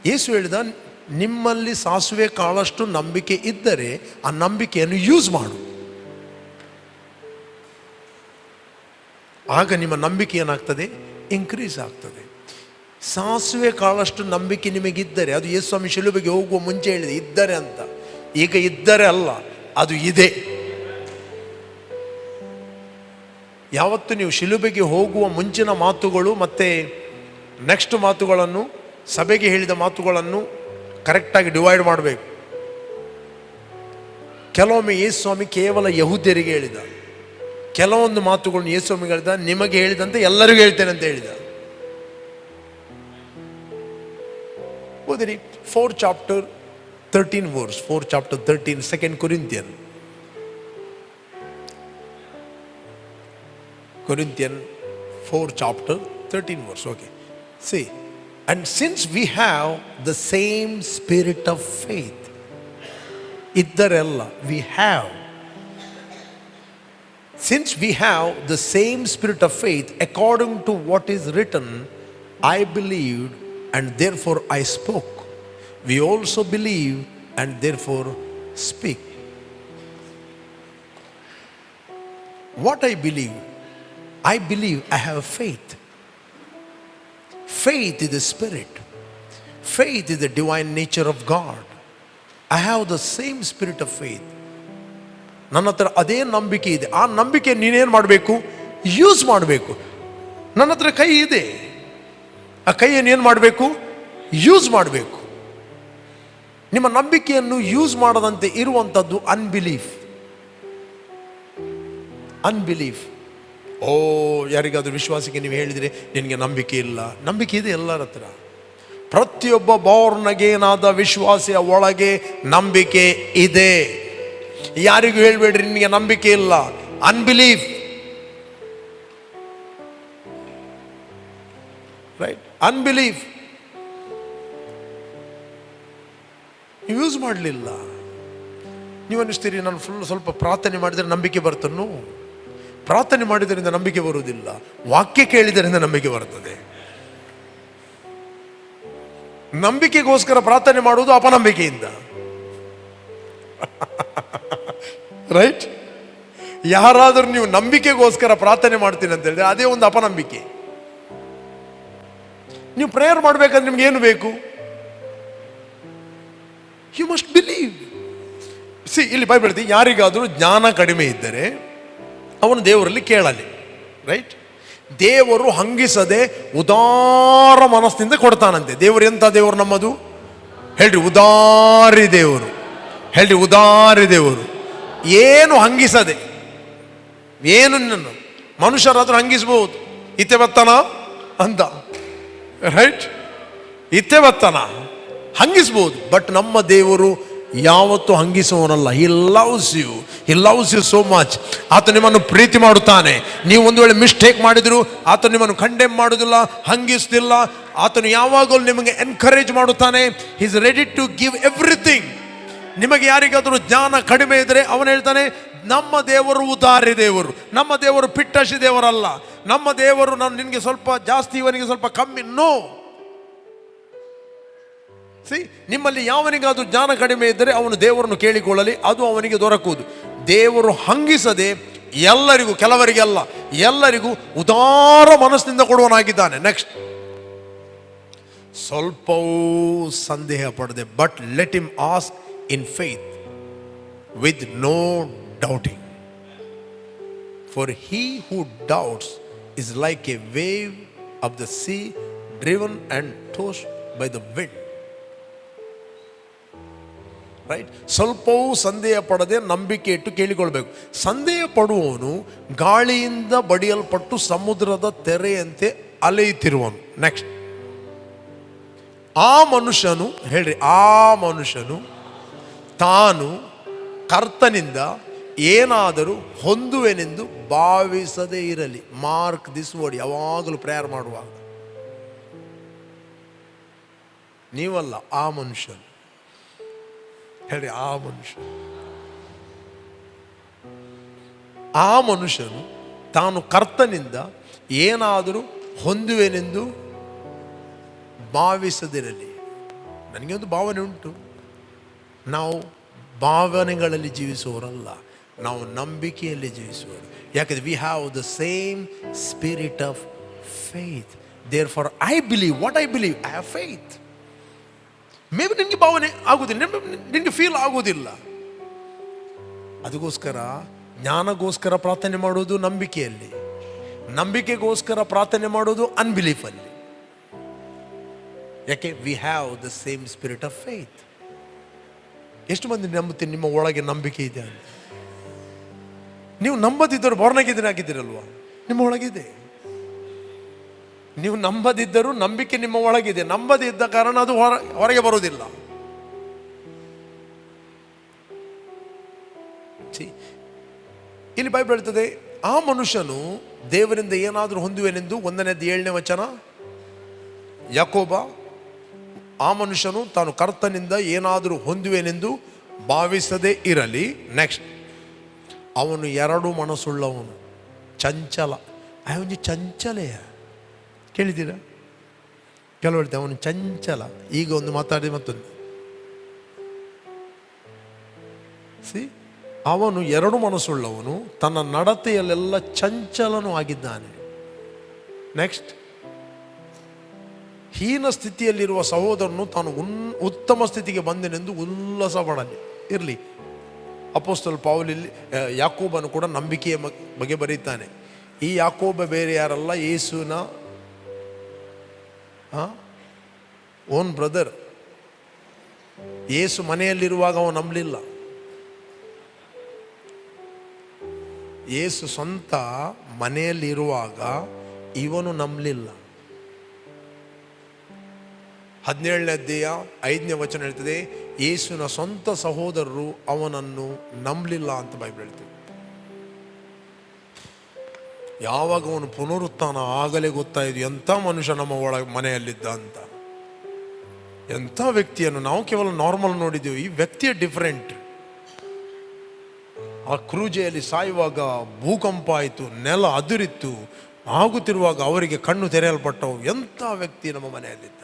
ಯೇಸು ಹೇಳಿದ, ನಿಮ್ಮಲ್ಲಿ ಸಾಸುವೆ ಕಾಳಷ್ಟು ನಂಬಿಕೆ ಇದ್ದರೆ ಆ ನಂಬಿಕೆಯನ್ನು ಯೂಸ್ ಮಾಡು. ಆಗ ನಿಮ್ಮ ನಂಬಿಕೆ ಏನಾಗ್ತದೆ? ಇನ್ಕ್ರೀಸ್ ಆಗ್ತದೆ. ಸಾಸುವೆ ಕಾಳಷ್ಟು ನಂಬಿಕೆ ನಿಮಗಿದ್ದರೆ, ಅದು ಯೇಸು ಸ್ವಾಮಿ ಶಿಲುಬೆಗೆ ಹೋಗುವ ಮುಂಚೆ ಹೇಳಿದೆ ಇದ್ದರೆ ಅಂತ. ಈಗ ಇದ್ದರೆ ಅಲ್ಲ, ಅದು ಇದೆ. ಯಾವತ್ತು ನೀವು ಶಿಲುಬೆಗೆ ಹೋಗುವ ಮುಂಚಿನ ಮಾತುಗಳು ಮತ್ತೆ ನೆಕ್ಸ್ಟ್ ಮಾತುಗಳನ್ನು, ಸಭೆಗೆ ಹೇಳಿದ ಮಾತುಗಳನ್ನು ಕರೆಕ್ಟಾಗಿ ಡಿವೈಡ್ ಮಾಡಬೇಕು. ಕೆಲವೊಮ್ಮೆ ಯೇಸು ಸ್ವಾಮಿ ಕೇವಲ ಯಹೂದ್ಯರಿಗೆ ಹೇಳಿದ, ಕೆಲವೊಂದು ಮಾತುಗಳನ್ನು ಯೇಸು ಸ್ವಾಮಿ ಹೇಳಿದ ನಿಮಗೆ ಹೇಳಿದಂತೆ ಎಲ್ಲರಿಗೂ ಹೇಳ್ತೇನೆ ಅಂತ ಹೇಳಿದ. ಓದಿರಿ 4 chapter 13 verse, 4 chapter 13, 2 Corinthians 4 chapter 13 verse. Okay, see, and since we have the same spirit of faith, iddarella we have, since we have the same spirit of faith, according to what is written, I believed and therefore I spoke. We also believe and therefore speak. What I believe? I believe I have faith. Faith is the spirit. Faith is the divine nature of God. I have the same spirit of faith. ನನ್ನ ಹತ್ರ ಅದೇ ನಂಬಿಕೆ ಇದೆ. ಆ ನಂಬಿಕೆ ನೀನೇನು ಮಾಡಬೇಕು? ಯೂಸ್ ಮಾಡಬೇಕು. ನನ್ನ ಹತ್ರ ಕೈ ಇದೆ, ಆ ಕೈಯನ್ನು ಏನು ಮಾಡಬೇಕು? ಯೂಸ್ ಮಾಡಬೇಕು. ನಿಮ್ಮ ನಂಬಿಕೆಯನ್ನು ಯೂಸ್ ಮಾಡದಂತೆ ಇರುವಂಥದ್ದು ಅನ್ಬಿಲೀಫ್. ಯಾರಿಗಾದ್ರೂ ವಿಶ್ವಾಸಿಗೆ ನೀವು ಹೇಳಿದರೆ ನಿನಗೆ ನಂಬಿಕೆ ಇಲ್ಲ. ನಂಬಿಕೆ ಇದೆ ಎಲ್ಲರ ಹತ್ರ. ಪ್ರತಿಯೊಬ್ಬ ಬಾರ್ನ್ ಅಗೇನ್ ಆದ ವಿಶ್ವಾಸಿಯ ಒಳಗೆ ನಂಬಿಕೆ ಇದೆ. ಯಾರಿಗೂ ಹೇಳ್ಬೇಡ್ರಿ ನಿನಗೆ ನಂಬಿಕೆ ಇಲ್ಲ. Unbelief, right? ಅನ್ಬಿಲೀಫ್. ಯೂಸ್ ಮಾಡಲಿಲ್ಲ. ನೀವು ಅನ್ನಿಸ್ತೀರಿ ನಾನು ಸ್ವಲ್ಪ ಪ್ರಾರ್ಥನೆ ಮಾಡಿದರೆ ನಂಬಿಕೆ ಬರ್ತನೋ? ಪ್ರಾರ್ಥನೆ ಮಾಡಿದರಿಂದ ನಂಬಿಕೆ ಬರುವುದಿಲ್ಲ, ವಾಕ್ಯ ಕೇಳಿದರಿಂದ ನಂಬಿಕೆ ಬರ್ತದೆ. ನಂಬಿಕೆಗೋಸ್ಕರ ಪ್ರಾರ್ಥನೆ ಮಾಡುವುದು ಅಪನಂಬಿಕೆಯಿಂದ, ರೈಟ್? ಯಾರಾದರೂ ನೀವು ನಂಬಿಕೆಗೋಸ್ಕರ ಪ್ರಾರ್ಥನೆ ಮಾಡ್ತೀನಿ ಅಂತ ಹೇಳಿದ್ರೆ ಅದೇ ಒಂದು ಅಪನಂಬಿಕೆ. ನೀವು ಪ್ರೇಯರ್ ಮಾಡಬೇಕಂದ್ರೆ ನಿಮ್ಗೆ ಏನು ಬೇಕು? You must believe. ಇಲ್ಲಿ ಬೈಬಲ್ ಹೇಳ್ತೀವಿ, ಯಾರಿಗಾದರೂ ಜ್ಞಾನ ಕಡಿಮೆ ಇದ್ದರೆ ಅವನು ದೇವರಲ್ಲಿ ಕೇಳಲಿ, ರೈಟ್? ದೇವರು ಹಂಗಿಸದೆ ಉದಾರ ಮನಸ್ಸಿನಿಂದ ಕೊಡ್ತಾನಂತೆ. ದೇವರು ಎಂಥ ದೇವರು ನಮ್ಮದು? ಹೇಳ್ರಿ, ಉದಾರಿ ದೇವರು. ಹೇಳ್ರಿ, ಉದಾರಿ ದೇವರು. ಏನು ಹಂಗಿಸದೆ, ಏನು ಮನುಷ್ಯರಾದ್ರೂ ಹಂಗಿಸ್ಬೋದು, ಇತ್ತೆ ಬತ್ತನ ಅಂತ, ರೈಟ್? ಇತ್ತೆ ಬತ್ತನ ಹಂಗಿಸ್ಬೋದು. ಬಟ್ ನಮ್ಮ ದೇವರು ಯಾವತ್ತೂ ಹಂಗಿಸುವವನಲ್ಲ. He loves you so much. ಆತ ನಿಮ್ಮನ್ನು ಪ್ರೀತಿ ಮಾಡುತ್ತಾನೆ. ನೀವು ಒಂದು ವೇಳೆ ಮಿಸ್ಟೇಕ್ ಮಾಡಿದ್ರು ಆತ ನಿಮ್ಮನ್ನು ಕಂಡೆಮ್ ಮಾಡೋದಿಲ್ಲ, ಹಂಗಿಸ್ತಿಲ್ಲ. ಆತನು ಯಾವಾಗಲೂ ನಿಮಗೆ ಎನ್ಕರೇಜ್ ಮಾಡುತ್ತಾನೆ. He is ready to give everything. ನಿಮಗೆ ಯಾರಿಗಾದರೂ ಜ್ಞಾನ ಕಡಿಮೆ ಇದ್ರೆ ಅವನು ಹೇಳ್ತಾನೆ, ನಮ್ಮ ದೇವರು ಉದಾರಿ ದೇವರು, ನಮ್ಮ ದೇವರು ಪಿಟ್ಟಶಿ ದೇವರಲ್ಲ, ನಮ್ಮ ದೇವರು ನಾನು ನಿನಗೆ ಸ್ವಲ್ಪ ಜಾಸ್ತಿ ಇವನಿಗೆ ಸ್ವಲ್ಪ ಕಮ್ಮಿ. ನೋ. ನಿಮ್ಮಲ್ಲಿ ಯಾವನಿಗಾದ್ರೂ ಜ್ಞಾನ ಕಡಿಮೆ ಇದ್ದರೆ ಅವನು ದೇವರನ್ನು ಕೇಳಿಕೊಳ್ಳಲಿ, ಅದು ಅವನಿಗೆ ದೊರಕುವುದು. ದೇವರು ಹಂಗಿಸದೆ ಎಲ್ಲರಿಗೂ, ಕೆಲವರಿಗೆಲ್ಲ, ಎಲ್ಲರಿಗೂ ಉದಾರ ಮನಸ್ಸಿನಿಂದ ಕೊಡುವನಾಗಿದ್ದಾನೆ. ನೆಕ್ಸ್ಟ್, ಸ್ವಲ್ಪವೂ ಸಂದೇಹ ಪಡದೆ, but let him ask in faith with no doubting. For he who doubts is like a wave of the sea driven and tossed by the wind. Right. ಸ್ವಲ್ಪವೂ ಸಂದೇಹ ಪಡದೆ ನಂಬಿಕೆ ಇಟ್ಟು ಕೇಳಿಕೊಳ್ಬೇಕು. ಸಂದೇಹ ಪಡುವವನು ಗಾಳಿಯಿಂದ ಬಡಿಯಲ್ಪಟ್ಟು ಸಮುದ್ರದ ತೆರೆಯಂತೆ ಅಲೆಯುತ್ತಿರುವನು. ನೆಕ್ಸ್ಟ್, ಆ ಮನುಷ್ಯನು ಹೇಳ್ರಿ, ಆ ಮನುಷ್ಯನು ತಾನು ಕರ್ತನಿಂದ ಏನಾದರೂ ಹೊಂದುವೆನೆಂದು ಭಾವಿಸದೇ ಇರಲಿ. Mark this word. ಯಾವಾಗಲೂ ಪ್ರೇಯರ್ ಮಾಡುವಾಗ ನೀವಲ್ಲ, ಆ ಮನುಷ್ಯನು ಹೇಳಿ, ಆ ಮನುಷ್ಯ, ಆ ಮನುಷ್ಯನು ತಾನು ಕರ್ತನಿಂದ ಏನಾದರೂ ಹೊಂದುವೆನೆಂದು ಭಾವಿಸದಿರಲಿ. ನನಗೆ ಒಂದು ಭಾವನೆ ಉಂಟು, ನಾವು ಭಾವನೆಗಳಲ್ಲಿ ಜೀವಿಸುವವರಲ್ಲ, ನಾವು ನಂಬಿಕೆಯಲ್ಲಿ ಜೀವಿಸುವರು. ಯಾಕಂದರೆ we have the same spirit of faith. Therefore I believe what I believe, I have faith. Maybe ನಿನಗೆ ಭಾವನೆ ಆಗುವುದಿಲ್ಲ, ನಿನಗೆ ಫೀಲ್ ಆಗುವುದಿಲ್ಲ. ಅದಕ್ಕೋಸ್ಕರ ಜ್ಞಾನಗೋಸ್ಕರ ಪ್ರಾರ್ಥನೆ ಮಾಡುವುದು ನಂಬಿಕೆಯಲ್ಲಿ, ನಂಬಿಕೆಗೋಸ್ಕರ ಪ್ರಾರ್ಥನೆ ಮಾಡುವುದು ಅನ್ಬಿಲೀಫಲ್ಲಿ. ಯಾಕೆ? V have the same spirit of faith. ಎಷ್ಟು ಮಂದಿ ನಂಬುತ್ತೀನಿ ನಿಮ್ಮ ಒಳಗೆ ನಂಬಿಕೆ ಇದೆ ಅಂತ? ನೀವು ನಂಬದಿದ್ದರು born-again ಆಗಿದ್ದೀರಲ್ವಾ, ನಿಮ್ಮ ಒಳಗಿದೆ. ನೀವು ನಂಬದಿದ್ದರೂ ನಂಬಿಕೆ ನಿಮ್ಮ ಒಳಗಿದೆ. ನಂಬದಿದ್ದ ಕಾರಣ ಅದು ಹೊರಗೆ ಬರುವುದಿಲ್ಲ. ಇಲ್ಲಿ ಬೈಬಲ್ ಹೇಳ್ತದೆ, ಆ ಮನುಷ್ಯನು ದೇವರಿಂದ ಏನಾದರೂ ಹೊಂದುವೆನೆಂದು, 1:7 ವಚನ ಯಾಕೋಬ. ಆ ಮನುಷ್ಯನು ತಾನು ಕರ್ತನಿಂದ ಏನಾದರೂ ಹೊಂದುವೆನೆಂದು ಭಾವಿಸದೇ ಇರಲಿ. ನೆಕ್ಸ್ಟ್, ಅವನು 2 ಮನಸ್ಸುಳ್ಳವನು, ಚಂಚಲ. ಅವನು ಚಂಚಲೆಯ ಕೇಳಿದ್ದೀರಾ? ಕೆಲವು ಹೇಳ್ತೇವೆ ಅವನು ಚಂಚಲ. ಈಗ ಒಂದು ಮಾತಾಡಿ ಮತ್ತೊಂದು ಅವನು 2 ಮನಸ್ಸುಳ್ಳವನು, ತನ್ನ ನಡತೆಯಲ್ಲೆಲ್ಲ ಚಂಚಲನೂ ಆಗಿದ್ದಾನೆ. ನೆಕ್ಸ್ಟ್, ಹೀನ ಸ್ಥಿತಿಯಲ್ಲಿರುವ ಸಹೋದರನು ತಾನು ಉತ್ತಮ ಸ್ಥಿತಿಗೆ ಬಂದೆನೆಂದು ಉಲ್ಲಾಸ ಪಡಲಿ ಇರಲಿ. ಅಪೊಸ್ತಲ ಪೌಲಲ್ಲಿ ಯಾಕೋಬನು ಕೂಡ ನಂಬಿಕೆಯ ಬಗ್ಗೆ ಬರೀತಾನೆ. ಈ ಯಾಕೋಬ ಬೇರೆ ಯಾರಲ್ಲ, ಯೇಸುವಿನ ಓನ್ ಬ್ರದರ್. ಯೇಸು ಮನೆಯಲ್ಲಿರುವಾಗ ಅವನು ನಂಬಲಿಲ್ಲ. ಯೇಸು ಸ್ವಂತ ಮನೆಯಲ್ಲಿರುವಾಗ ಇವನು ನಂಬಲಿಲ್ಲ. 17ನೇ ಅಧ್ಯಾಯ 5ನೇ ವಚನ ಹೇಳ್ತದೆ, ಯೇಸುವಿನ ಸ್ವಂತ ಸಹೋದರರು ಅವನನ್ನು ನಂಬಲಿಲ್ಲ ಅಂತ ಬೈಬಲ್ ಹೇಳ್ತದೆ. ಯಾವಾಗ ಅವನು ಪುನರುತ್ಥಾನ ಆಗಲೇ ಗೊತ್ತಾಯಿತು ಎಂಥ ಮನುಷ್ಯ ನಮ್ಮ ಒಳಗೆ ಮನೆಯಲ್ಲಿದ್ದ ಅಂತ. ಎಂಥ ವ್ಯಕ್ತಿಯನ್ನು ನಾವು ಕೇವಲ ನಾರ್ಮಲ್ ನೋಡಿದ್ದೀವಿ, ಈ ವ್ಯಕ್ತಿಯ ಡಿಫರೆಂಟ್. ಆ ಕ್ರೂಜೆಯಲ್ಲಿ ಸಾಯುವಾಗ ಭೂಕಂಪ ಆಯಿತು, ನೆಲ ಅದುರಿತ್ತು, ಆಗುತ್ತಿರುವಾಗ ಅವರಿಗೆ ಕಣ್ಣು ತೆರೆಯಲ್ಪಟ್ಟವು. ಎಂಥ ವ್ಯಕ್ತಿ ನಮ್ಮ ಮನೆಯಲ್ಲಿದ್ದ,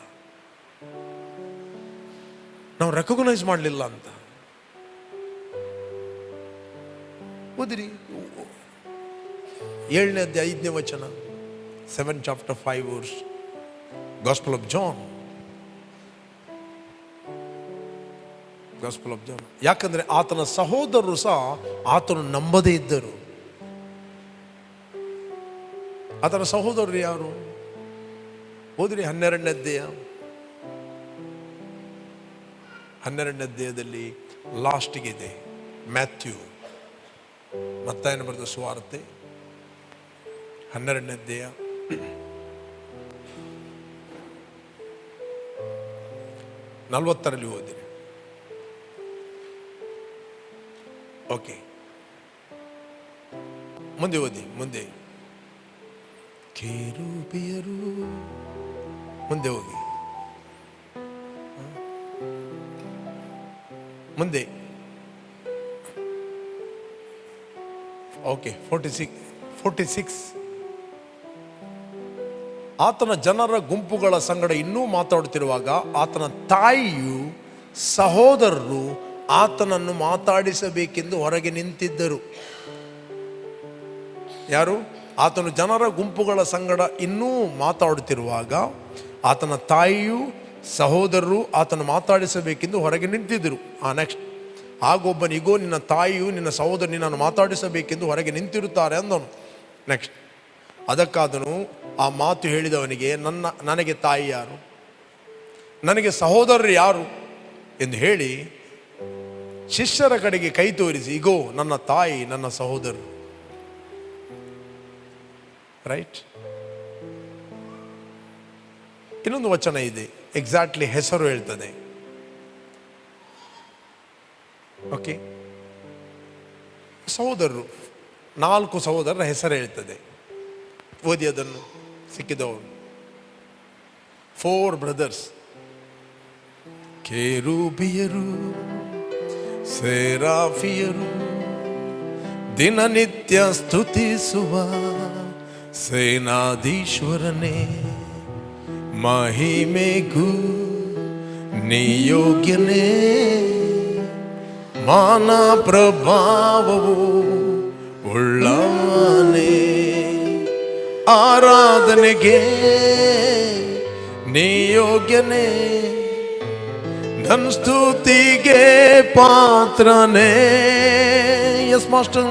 ನಾವು ರೆಕಗ್ನೈಸ್ ಮಾಡಲಿಲ್ಲ ಅಂತ. ಓದಿರಿ 7ನೇ ಅಧ್ಯಾಯ 5ನೇ ವಚನ, 7 chapter 5 verse, Gospel of John. Gospel of John. ಯಾಕಂದ್ರೆ ಆತನ ಸಹೋದರರು ಸಹ ಆತನು ನಂಬದೇ ಇದ್ದರು. ಆತನ ಸಹೋದರರು ಯಾರು? ಓದಿರಿ 12ನೇ ಅಧ್ಯಾಯ. 12ನೇ ಅಧ್ಯಾಯದಲ್ಲಿ ಲಾಸ್ಟ್ಗೆ ಇದೆ ಮ್ಯಾಥ್ಯೂ, ಮತ್ತಾಯನ ಬರೆದ ಸುವಾರ್ತೆ 12ನೇ ಅಧ್ಯಾಯ 40ರಲ್ಲಿ ಓದಿರಿ. ಓಕೆ, ಮುಂದೆ ಓದಿ. ಮುಂದೆ ಕೆರೂಬಿಯರು, ಮುಂದೆ ಹೋಗಿ, ಮುಂದೆ. ಓಕೆ, 46. ಆತನ ಜನರ ಗುಂಪುಗಳ ಸಂಗಡ ಇನ್ನೂ ಮಾತಾಡುತ್ತಿರುವಾಗ ಆತನ ತಾಯಿಯು ಸಹೋದರರು ಆತನನ್ನು ಮಾತಾಡಿಸಬೇಕೆಂದು ಹೊರಗೆ ನಿಂತಿದ್ದರು. ಯಾರು? ಆತನು ಜನರ ಗುಂಪುಗಳ ಸಂಗಡ ಇನ್ನೂ ಮಾತಾಡುತ್ತಿರುವಾಗ ಆತನ ತಾಯಿಯು ಸಹೋದರರು ಆತನು ಮಾತಾಡಿಸಬೇಕೆಂದು ಹೊರಗೆ ನಿಂತಿದ್ದರು. ನೆಕ್ಸ್ಟ್, ಆಗೊಬ್ಬನು, ಇಗೋ ನಿನ್ನ ತಾಯಿಯು ನಿನ್ನ ಸಹೋದರ ನಿನ್ನನ್ನು ಮಾತಾಡಿಸಬೇಕೆಂದು ಹೊರಗೆ ನಿಂತಿರುತ್ತಾರೆ ಅಂದನು. ನೆಕ್ಸ್ಟ್, ಅದಕ್ಕಾದನು ಆ ಮಾತು ಹೇಳಿದವನಿಗೆ, ನನಗೆ ತಾಯಿ ಯಾರು, ನನಗೆ ಸಹೋದರರು ಯಾರು ಎಂದು ಹೇಳಿ ಶಿಷ್ಯರ ಕಡೆಗೆ ಕೈ ತೋರಿಸಿ, ಇಗೋ ನನ್ನ ತಾಯಿ ನನ್ನ ಸಹೋದರರು. ರೈಟ್. ಇನ್ನೊಂದು ವಚನ ಇದೆ, ಎಕ್ಸಾಕ್ಟ್ಲಿ ಹೆಸರು ಹೇಳ್ತದೆ. ಓಕೆ, ಸಹೋದರರು, 4 ಸಹೋದರರ ಹೆಸರು ಹೇಳ್ತದೆ. ಓದಿ ಅದನ್ನು, ಸಿಕ್ಕಿದವರು. 4 ಬ್ರದರ್ಸ್. ಕೆರೂಬಿಯರು, ಸೆರಾಫಿಯರು, ದಿನನಿತ್ಯ ಸ್ತುತಿಸುವ ಸೇನಾಧೀಶ್ವರನೇ, ಮಹಿಮೆಗೂ ನಿಯೋಗ್ಯನೇ, ಮಾನ ಪ್ರಭಾವವು ಉಳ್ಳವನೇ, ಆರಾಧನೆಗೆ ನಿಯೋಗ್ಯನೇ, ನನ್ನ ಸ್ತುತಿಗೆ ಪಾತ್ರನೇ. S master.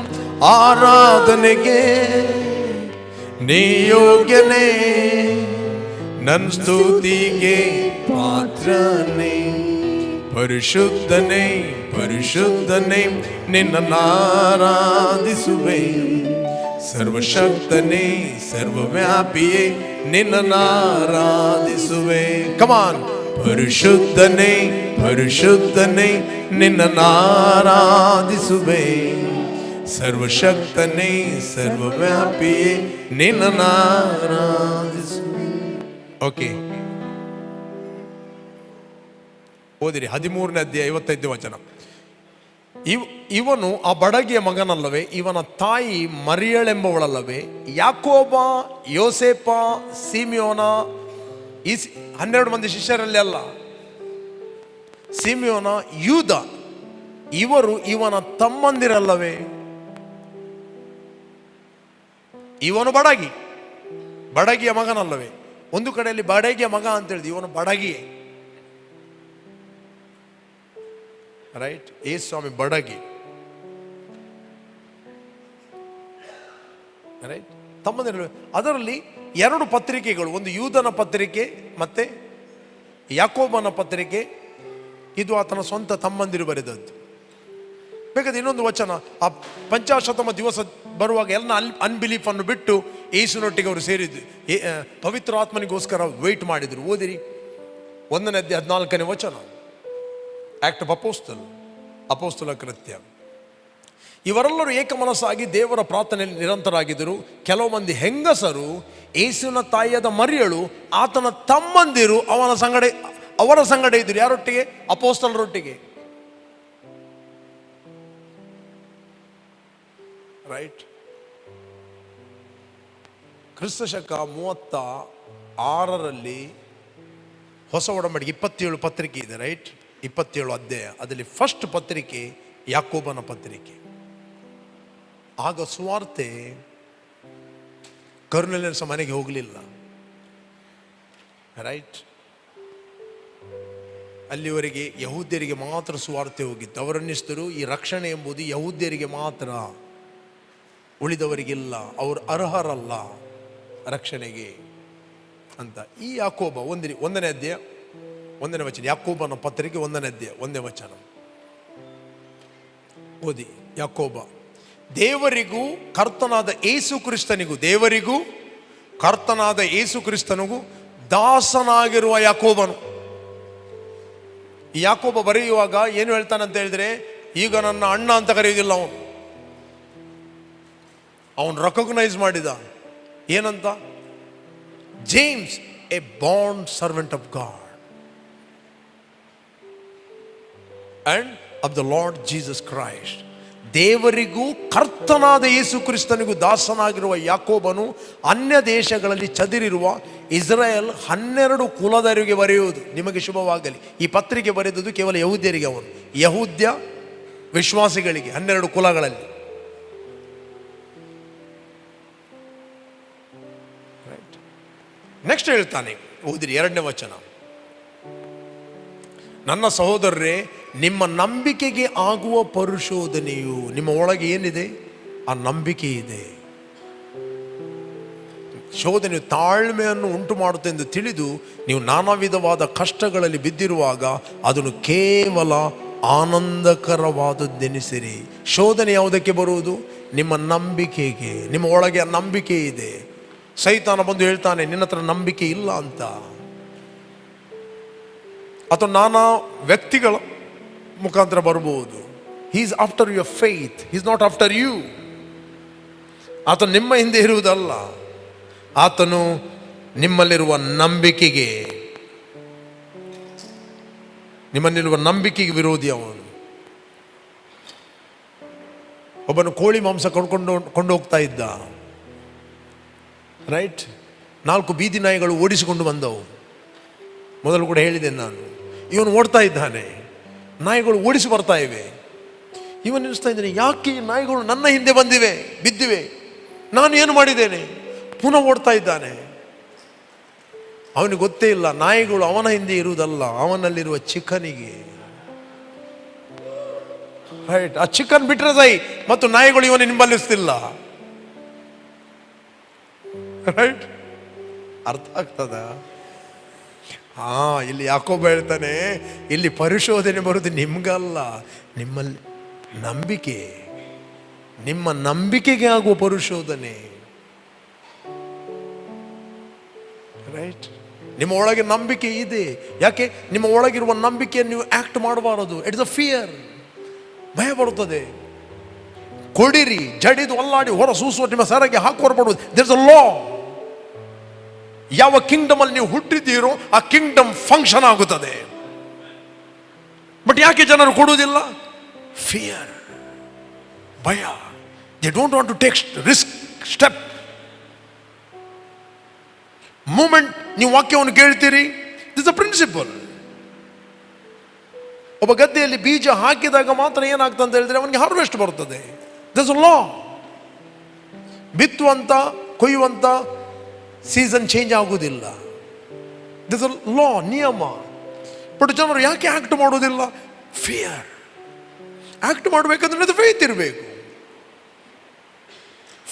ಆರಾಧನೆಗೆ ನಿಯೋಗ್ಯನೇ, ನನ್ನ ಸ್ತುತಿಗೆ ಪಾತ್ರನೇ, ಪರಿಶುದ್ಧನೇ ಪರಿಶುದ್ಧನೇ ನಿನ್ನನ್ನು ಆರಾಧಿಸುವೆ, ಸರ್ವಶಕ್ತನೇ ಸರ್ವವ್ಯಾಪಿಯೇ ನಿನ್ನನ್ನು ಆರಾಧಿಸುವೆ. ಕಮಾನ್. ಪರಿಶುದ್ಧನೇ ಪರಿಶುದ್ಧನೇ ನಿನ್ನನ್ನು ಆರಾಧಿಸುವೆ, ಸರ್ವಶಕ್ತನೇ ಸರ್ವವ್ಯಾಪಿಯೇ ನಿನ್ನನ್ನು ಆರಾಧಿಸುವೆ. ಓಕೆ, ಓದಿರಿ 13ನೇ ಅಧ್ಯಾಯ 55ನೇ ವಚನ. ಇವನು ಆ ಬಡಗಿಯ ಮಗನಲ್ಲವೇ, ಇವನ ತಾಯಿ ಮರಿಯಳೆಂಬವಳಲ್ಲವೇ, ಯಾಕೋಬ, ಯೋಸೇಪ, ಸಿಮಿಯೋನ, ಈ 12 ಮಂದಿ ಶಿಷ್ಯರಲ್ಲಿ ಅಲ್ಲ, ಸಿಮಿಯೋನ, ಯೂದ, ಇವರು ಇವನ ತಮ್ಮಂದಿರಲ್ಲವೇ. ಇವನು ಬಡಗಿಯ ಮಗನಲ್ಲವೇ. ಒಂದು ಕಡೆಯಲ್ಲಿ ಬಡಗಿಯ ಮಗ ಅಂತ ಹೇಳಿದ, ಇವನು ಬಡಗಿ. ರೈಟ್. ಯೇಸು ಸ್ವಾಮಿ ಬಡಗಿ. ರೈಟ್. ತಮ್ಮಂದಿರ ಅದರಲ್ಲಿ 2 ಪತ್ರಿಕೆಗಳು, ಒಂದು ಯೂದನ ಪತ್ರಿಕೆ ಮತ್ತೆ ಯಾಕೋಬನ ಪತ್ರಿಕೆ. ಇದು ಆತನ ಸ್ವಂತ ತಮ್ಮಂದಿರು ಬರೆದದ್ದು. ಬೇಕಾದ್ರೆ ಇನ್ನೊಂದು ವಚನ, ಆ ಪಂಚಾಶತಮ ದಿವಸ ಬರುವಾಗ ಎಲ್ಲ ಅನ್ಬಿಲೀಫ್ ಅನ್ನು ಬಿಟ್ಟು ಯೇಸುನೊಟ್ಟಿಗೆ ಅವರು ಸೇರಿದ್ದು, ಪವಿತ್ರ ಆತ್ಮನಿಗೋಸ್ಕರ ವೇಟ್ ಮಾಡಿದ್ರು. ಓದಿರಿ 1ನೇ ಅಧ್ಯಾಯ 14ನೇ ವಚನ. ಆಕ್ಟ್ ಆಫ್ ಅಪೋಸ್ತಲ ಕೃತ್ಯ. ಇವರೆಲ್ಲರೂ ಏಕಮನಸ್ಸಾಗಿ ದೇವರ ಪ್ರಾರ್ಥನೆಯಲ್ಲಿ ನಿರಂತರಾಗಿದ್ದರು. ಕೆಲವು ಮಂದಿ ಹೆಂಗಸರು, ಯೇಸುವಿನ ತಾಯಿಯಾದ ಮರಿಯಳು, ಆತನ ತಮ್ಮಂದಿರು ಅವರ ಸಂಗಡ ಇದ್ದರು. ಯಾರೊಟ್ಟಿಗೆ? ಅಪೋಸ್ತಲರೊಟ್ಟಿಗೆ. ರೈಟ್. ಕ್ರಿಸ್ತ ಶಕ 36ರಲ್ಲಿ ಹೊಸ ಒಡಂಬಡಿಕೆ 27 ಪತ್ರಿಕೆ ಇದೆ. ರೈಟ್. 27 ಅಧ್ಯಾಯ. ಅದರಲ್ಲಿ ಫಸ್ಟ್ ಪತ್ರಿಕೆ ಯಾಕೋಬನ ಪತ್ರಿಕೆ. ಆಗ ಸುವಾರ್ತೆ ಕರ್ನೆಲಿಯನ ಮನೆಗೆ ಹೋಗಲಿಲ್ಲ. ರೈಟ್. ಅಲ್ಲಿವರೆಗೆ ಯಹೂದ್ಯರಿಗೆ ಮಾತ್ರ ಸುವಾರ್ತೆ ಹೋಗಿತ್ತು. ಅವರನ್ನಿಸ್ತರು ಈ ರಕ್ಷಣೆ ಎಂಬುದು ಯಹೂದ್ಯರಿಗೆ ಮಾತ್ರ, ಉಳಿದವರಿಗಿಲ್ಲ, ಅವರು ಅರ್ಹರಲ್ಲ ರಕ್ಷಣೆಗೆ ಅಂತ. ಈ ಯಾಕೋಬ 1ನೇ ಅಧ್ಯಾಯ 1ನೇ ವಚನ. ಯಾಕೋಬನ ಪತ್ರಿಕೆ 1ನೇ ಅಧ್ಯಾಯ 1ನೇ ವಚನ ಓದಿ. ಯಾಕೋಬ, ದೇವರಿಗೂ ಕರ್ತನಾದ ಯೇಸು ಕ್ರಿಸ್ತನಿಗೂ ದಾಸನಾಗಿರುವ ಯಾಕೋಬನು. ಈ ಯಾಕೋಬ ಬರೆಯುವಾಗ ಏನು ಹೇಳ್ತಾನೆ ಅಂತ ಹೇಳಿದ್ರೆ, ಈಗ ನನ್ನ ಅಣ್ಣ ಅಂತ ಕರೆಯುವುದಿಲ್ಲ, ಅವನು ರೆಕಗ್ನೈಸ್ ಮಾಡಿದ. ಏನಂತ? James, A bond servant of god and of the lord Jesus Christ. ದೇವರಿಗೂ ಕರ್ತನಾದ ಯೇಸು ಕ್ರಿಸ್ತನಿಗೂ ದಾಸನಾಗಿರುವ ಯಾಕೋಬನು ಅನ್ಯ ದೇಶಗಳಲ್ಲಿ ಚದಿರಿರುವ ಇಸ್ರಾಯೇಲ್ 12 ಕುಲದವರಿಗೆ ಬರೆಯುವುದು. ನಿಮಗೆ ಶುಭವಾಗಲಿ. ಈ ಪತ್ರಿಕೆ ಬರೆದುದು ಕೇವಲ ಯಹೂದ್ಯರಿಗೆ, ಅವನು ಯಹೂದ್ಯ ವಿಶ್ವಾಸಿಗಳಿಗೆ 12 ಕುಲಗಳಲ್ಲಿ. ನೆಕ್ಸ್ಟ್ ಹೇಳ್ತಾನೆ, ಓದಿರಿ 2ನೇ ವಚನ. ನನ್ನ ಸಹೋದರರೇ, ನಿಮ್ಮ ನಂಬಿಕೆಗೆ ಆಗುವ ಪರಿಶೋಧನೆಯು ನಿಮ್ಮ ಒಳಗೆ ಏನಿದೆ? ಆ ನಂಬಿಕೆ ಇದೆ. ಶೋಧನೆಯು ತಾಳ್ಮೆಯನ್ನು ಉಂಟು ಮಾಡುತ್ತೆ ಎಂದು ತಿಳಿದು ನೀವು ನಾನಾ ವಿಧವಾದ ಕಷ್ಟಗಳಲ್ಲಿ ಬಿದ್ದಿರುವಾಗ ಅದನ್ನು ಕೇವಲ ಆನಂದಕರವಾದದ್ದೆನಿಸಿರಿ. ಶೋಧನೆ ಯಾವುದಕ್ಕೆ ಬರುವುದು? ನಿಮ್ಮ ನಂಬಿಕೆಗೆ. ನಿಮ್ಮ ಒಳಗೆ ಆ ನಂಬಿಕೆ ಇದೆ. ಸೈತಾನ ಬಂದು ಹೇಳ್ತಾನೆ ನಿನ್ನ ಹತ್ರ ನಂಬಿಕೆ ಇಲ್ಲ ಅಂತ, ಅಥವಾ ನಾನಾ ವ್ಯಕ್ತಿಗಳ ಮುಖಾಂತರ ಬರಬಹುದು. He is after your faith, he is not after you. ಆತ ನಿಮ್ಮ ಹಿಂದೆ ಇರುವುದಲ್ಲ, ಆತನು ನಿಮ್ಮಲ್ಲಿರುವ ನಂಬಿಕೆಗೆ, ನಿಮ್ಮಲ್ಲಿರುವ ನಂಬಿಕೆಗೆ ವಿರೋಧಿ ಅವನು. ಒಬ್ಬನು ಕೋಳಿ ಮಾಂಸ ಕೊಂಡು ಹೋಗ್ತಾ ಇದ್ದ, ರೈಟ್? 4 ಬೀದಿ ನಾಯಿಗಳು ಓಡಿಸಿಕೊಂಡು ಬಂದವು. ಮೊದಲು ಕೂಡ ಹೇಳಿದೆ ನಾನು. ಇವನು ಓಡ್ತಾ ಇದ್ದಾನೆ, ನಾಯಿಗಳು ಓಡಿಸಿ ಬರ್ತಾ ಇವೆ. ಇವನು ನಿಲ್ಲಿಸ್ತಾ ಇದ್ದಾನೆ, ಯಾಕೆ ಈ ನಾಯಿಗಳು ನನ್ನ ಹಿಂದೆ ಬಿದ್ದಿವೆ, ನಾನು ಏನು ಮಾಡಿದ್ದೇನೆ? ಪುನಃ ಓಡ್ತಾ ಇದ್ದಾನೆ. ಅವನಿಗೆ ಗೊತ್ತೇ ಇಲ್ಲ ನಾಯಿಗಳು ಅವನ ಹಿಂದೆ ಇರುವುದಲ್ಲ, ಅವನಲ್ಲಿರುವ ಚಿಕನಿಗೆ. ರೈಟ್? ಆ ಚಿಕನ್ ಬಿಟ್ರೆ ಸೈ, ಮತ್ತು ನಾಯಿಗಳು ಇವನು ಹಿಂಬಾಲಿಸ್ತಿಲ್ಲ. ರೈಟ್? ಅರ್ಥ ಆಗ್ತದ? ಇಲ್ಲಿ ಯಾಕೋಬ ಹೇಳ್ತಾನೆ, ಇಲ್ಲಿ ಪರಿಶೋಧನೆ ಬರುವುದು ನಿಮ್ಗಲ್ಲ, ನಿಮ್ಮಲ್ಲಿ ನಂಬಿಕೆ, ನಿಮ್ಮ ನಂಬಿಕೆಗೆ ಆಗುವ ಪರಿಶೋಧನೆ. ರೈಟ್? ನಿಮ್ಮ ಒಳಗೆ ನಂಬಿಕೆ ಇದೆ. ಯಾಕೆ? ನಿಮ್ಮ ಒಳಗಿರುವ ನಂಬಿಕೆಯನ್ನು ನೀವು ಆಕ್ಟ್ ಮಾಡಬಾರದು. It's a fear. ಭಯ ಬರುತ್ತದೆ. ಕೊಡಿರಿ, ಜಡಿದು ಅಲ್ಲಾಡಿ ಹೊರ ಸೂಸುವ ನಿಮ್ಮ ಸರಗೆ ಹಾಕಿ ಹೊರಪಡುವುದು. ದೇರ್ ಇಸ್ ಅ ಲಾ. ಯಾವ ಕಿಂಗ್ಡಮ್ ಅಲ್ಲಿ ನೀವು ಹುಟ್ಟಿದ್ದೀರೋ ಆ ಕಿಂಗ್ಡಮ್ ಫಂಕ್ಷನ್ ಆಗುತ್ತದೆ. ಬಟ್ ಯಾಕೆ ಜನರು ಕೊಡುವುದಿಲ್ಲ? ಫಿಯರ್, ಭಯ. They don't want to take risk step. Moment ನೀವು ವಾಕ್ಯವನ್ನು ಕೇಳ್ತೀರಿ, ದಿಸ್ ಅ ಪ್ರಿನ್ಸಿಪಲ್. ಒಬ್ಬ ಗದ್ದೆಯಲ್ಲಿ ಬೀಜ ಹಾಕಿದಾಗ ಮಾತ್ರ ಏನಾಗ್ತದೆ ಅಂತ ಹೇಳಿದ್ರೆ ಅವನಿಗೆ ಹಾರ್ವೆಸ್ಟ್ ಬರ್ತದೆ. This a law. ಬಿತ್ತುವಂತ ಕೊಯ್ಯುವಂತ ಸೀಸನ್ ಚೇಂಜ್ ಆಗುವುದಿಲ್ಲ. ದಿಸ್ ಅ ಲಾ, ನಿಯಮ. ಬಟ್ ಜನರು ಯಾಕೆ ಆಕ್ಟ್ ಮಾಡೋದಿಲ್ಲ? ಫಿಯರ್. ಆಕ್ಟ್ ಮಾಡಬೇಕಂದ್ರೆ ಅದು ಫೇತ್ ಇರಬೇಕು.